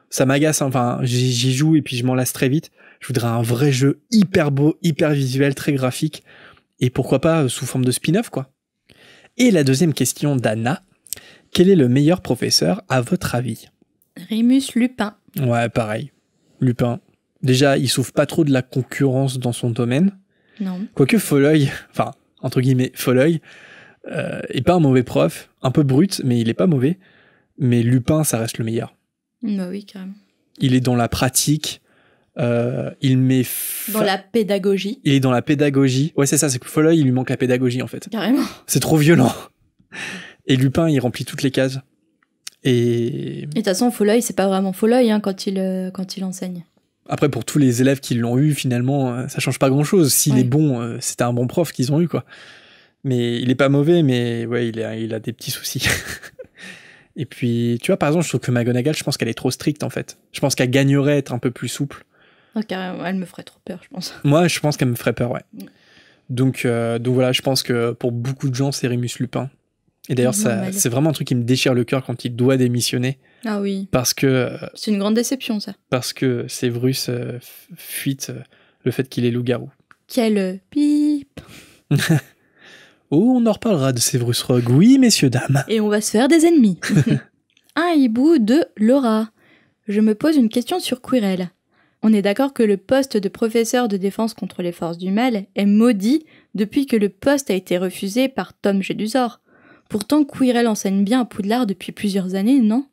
Ça m'agace, enfin j'y joue et puis je m'en lasse très vite. Je voudrais un vrai jeu hyper beau, hyper visuel, très graphique, et pourquoi pas sous forme de spin-off quoi. Et la deuxième question d'Anna, quel est le meilleur professeur à votre avis? Rémus Lupin. Ouais, pareil. Lupin. Déjà, il souffre pas trop de la concurrence dans son domaine. Non. Quoique Folleuil, enfin, entre guillemets, Folleuil, est pas un mauvais prof, un peu brut, mais il est pas mauvais. Mais Lupin, ça reste le meilleur. Bah oui, carrément. Il est dans la pratique, il met... Dans la pédagogie. Il est dans la pédagogie. Ouais, c'est ça, c'est que Folleuil, il lui manque la pédagogie, en fait. Carrément. C'est trop violent. Et Lupin, il remplit toutes les cases. Et de toute façon, Folleuil, c'est pas vraiment Folleuil hein, quand il enseigne. Après, pour tous les élèves qui l'ont eu, finalement, ça change pas grand-chose. S'il est bon, c'était un bon prof qu'ils ont eu, quoi. Mais il est pas mauvais, mais ouais, il a des petits soucis. Et puis, tu vois, par exemple, je trouve que McGonagall, je pense qu'elle est trop stricte, en fait. Je pense qu'elle gagnerait à être un peu plus souple. Oh, carrément, elle me ferait trop peur, je pense. Moi, je pense qu'elle me ferait peur, ouais. Donc voilà, je pense que pour beaucoup de gens, c'est Rémus Lupin. Et d'ailleurs, c'est vraiment un truc qui me déchire le cœur quand il doit démissionner. Ah oui. Parce que... c'est une grande déception, ça. Parce que Séverus fuite le fait qu'il est loup-garou. Quel pipe. Oh, on en reparlera de Séverus Rogue, oui, messieurs, dames. Et on va se faire des ennemis. Un hibou de Laura. Je me pose une question sur Quirrell. On est d'accord que le poste de professeur de défense contre les forces du mal est maudit depuis que le poste a été refusé par Tom Jedusor. Pourtant, Quirrell enseigne bien à Poudlard depuis plusieurs années, non ?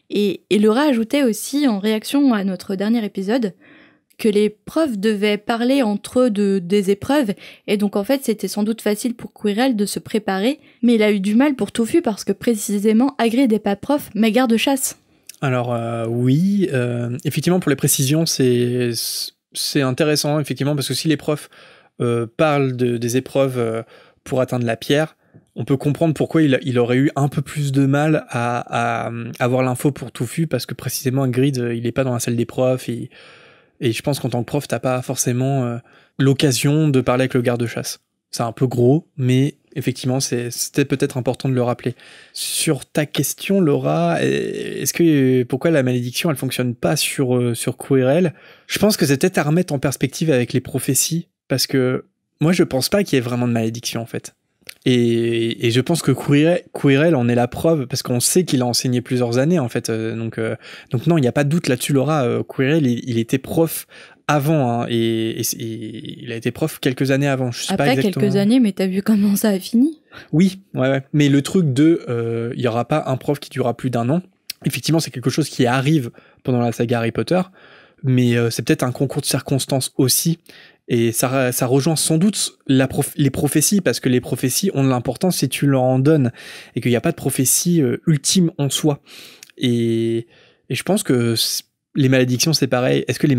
Et Laura ajoutait aussi, en réaction à notre dernier épisode, que les profs devaient parler entre eux des épreuves, et donc en fait c'était sans doute facile pour Quirrell de se préparer, mais il a eu du mal pour Touffu parce que précisément Hagrid n'est pas prof, mais garde-chasse. Alors oui, effectivement pour les précisions c'est intéressant, effectivement, parce que si les profs parlent des épreuves pour atteindre la pierre, on peut comprendre pourquoi il aurait eu un peu plus de mal à avoir l'info pour Touffu, parce que précisément Hagrid, il n'est pas dans la salle des profs, et je pense qu'en tant que prof, t'as pas forcément l'occasion de parler avec le garde-chasse. C'est un peu gros, mais effectivement, c'était peut-être important de le rappeler. Sur ta question, Laura, pourquoi la malédiction, elle fonctionne pas sur Quirrell ? Je pense que c'est peut-être à remettre en perspective avec les prophéties, parce que moi, je pense pas qu'il y ait vraiment de malédiction, en fait. Et je pense que Quirrell en est la preuve, parce qu'on sait qu'il a enseigné plusieurs années, en fait. Donc non, il n'y a pas de doute là-dessus, Laura. Quirrell, il était prof avant, hein, et il a été prof quelques années avant. Je sais Après pas exactement. Quelques années, mais t'as vu comment ça a fini ? Oui, ouais. Mais le truc il y aura pas un prof qui durera plus d'1 an. Effectivement, c'est quelque chose qui arrive pendant la saga Harry Potter, mais c'est peut-être un concours de circonstances aussi. Et ça rejoint sans doute les prophéties, parce que les prophéties ont de l'importance si tu leur en donnes, et qu'il n'y a pas de prophétie ultime en soi. Et je pense que les malédictions, c'est pareil. Est-ce que les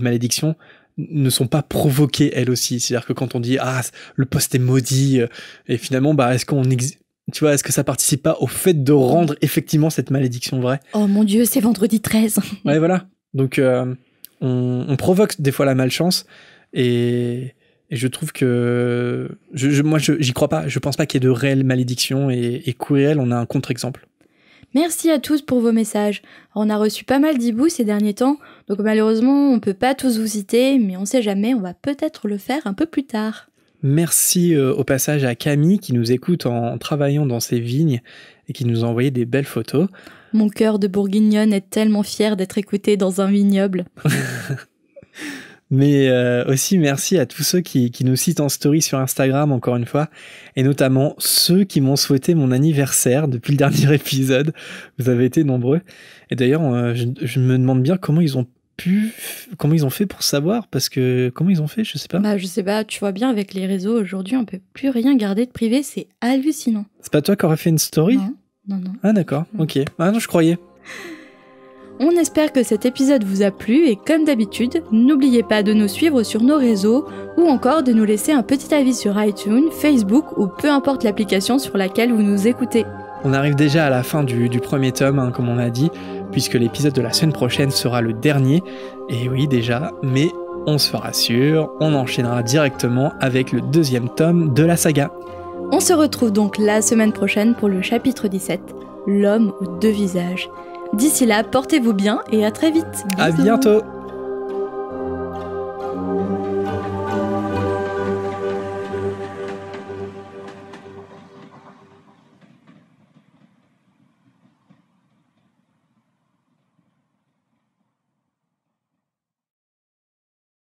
malédictions ne sont pas provoquées, elles aussi ? C'est-à-dire que quand on dit « Ah, le poste est maudit », et finalement, est-ce que ça participe pas au fait de rendre effectivement cette malédiction vraie ? Oh mon Dieu, c'est vendredi 13 ! Ouais, voilà. Donc, on provoque des fois la malchance, et je trouve que moi j'y crois pas, je pense pas qu'il y ait de réelles malédictions, et Quirrell, on a un contre-exemple. Merci à tous pour vos messages. On a reçu pas mal d'hiboux ces derniers temps, donc malheureusement on peut pas tous vous citer, mais on sait jamais, on va peut-être le faire un peu plus tard. Merci au passage à Camille qui nous écoute en travaillant dans ses vignes et qui nous a envoyé des belles photos. Mon cœur de bourguignonne est tellement fier d'être écouté dans un vignoble. Mais aussi merci à tous ceux qui nous citent en story sur Instagram, encore une fois, et notamment ceux qui m'ont souhaité mon anniversaire depuis le dernier épisode. Vous avez été nombreux. Et d'ailleurs, je me demande bien comment ils ont fait pour savoir, parce que comment ils ont fait, je sais pas. Je sais pas, tu vois bien, avec les réseaux aujourd'hui, on peut plus rien garder de privé, c'est hallucinant. C'est pas toi qui aurais fait une story ? Non. Ah d'accord, ok. Ah non, je croyais. On espère que cet épisode vous a plu, et comme d'habitude, n'oubliez pas de nous suivre sur nos réseaux, ou encore de nous laisser un petit avis sur iTunes, Facebook ou peu importe l'application sur laquelle vous nous écoutez. On arrive déjà à la fin du premier tome, comme on a dit, puisque l'épisode de la semaine prochaine sera le dernier. Et oui, déjà, mais on se rassure, on enchaînera directement avec le 2e tome de la saga. On se retrouve donc la semaine prochaine pour le chapitre 17, L'homme aux 2 visages. D'ici là, portez-vous bien et à très vite. Bisous. À bientôt.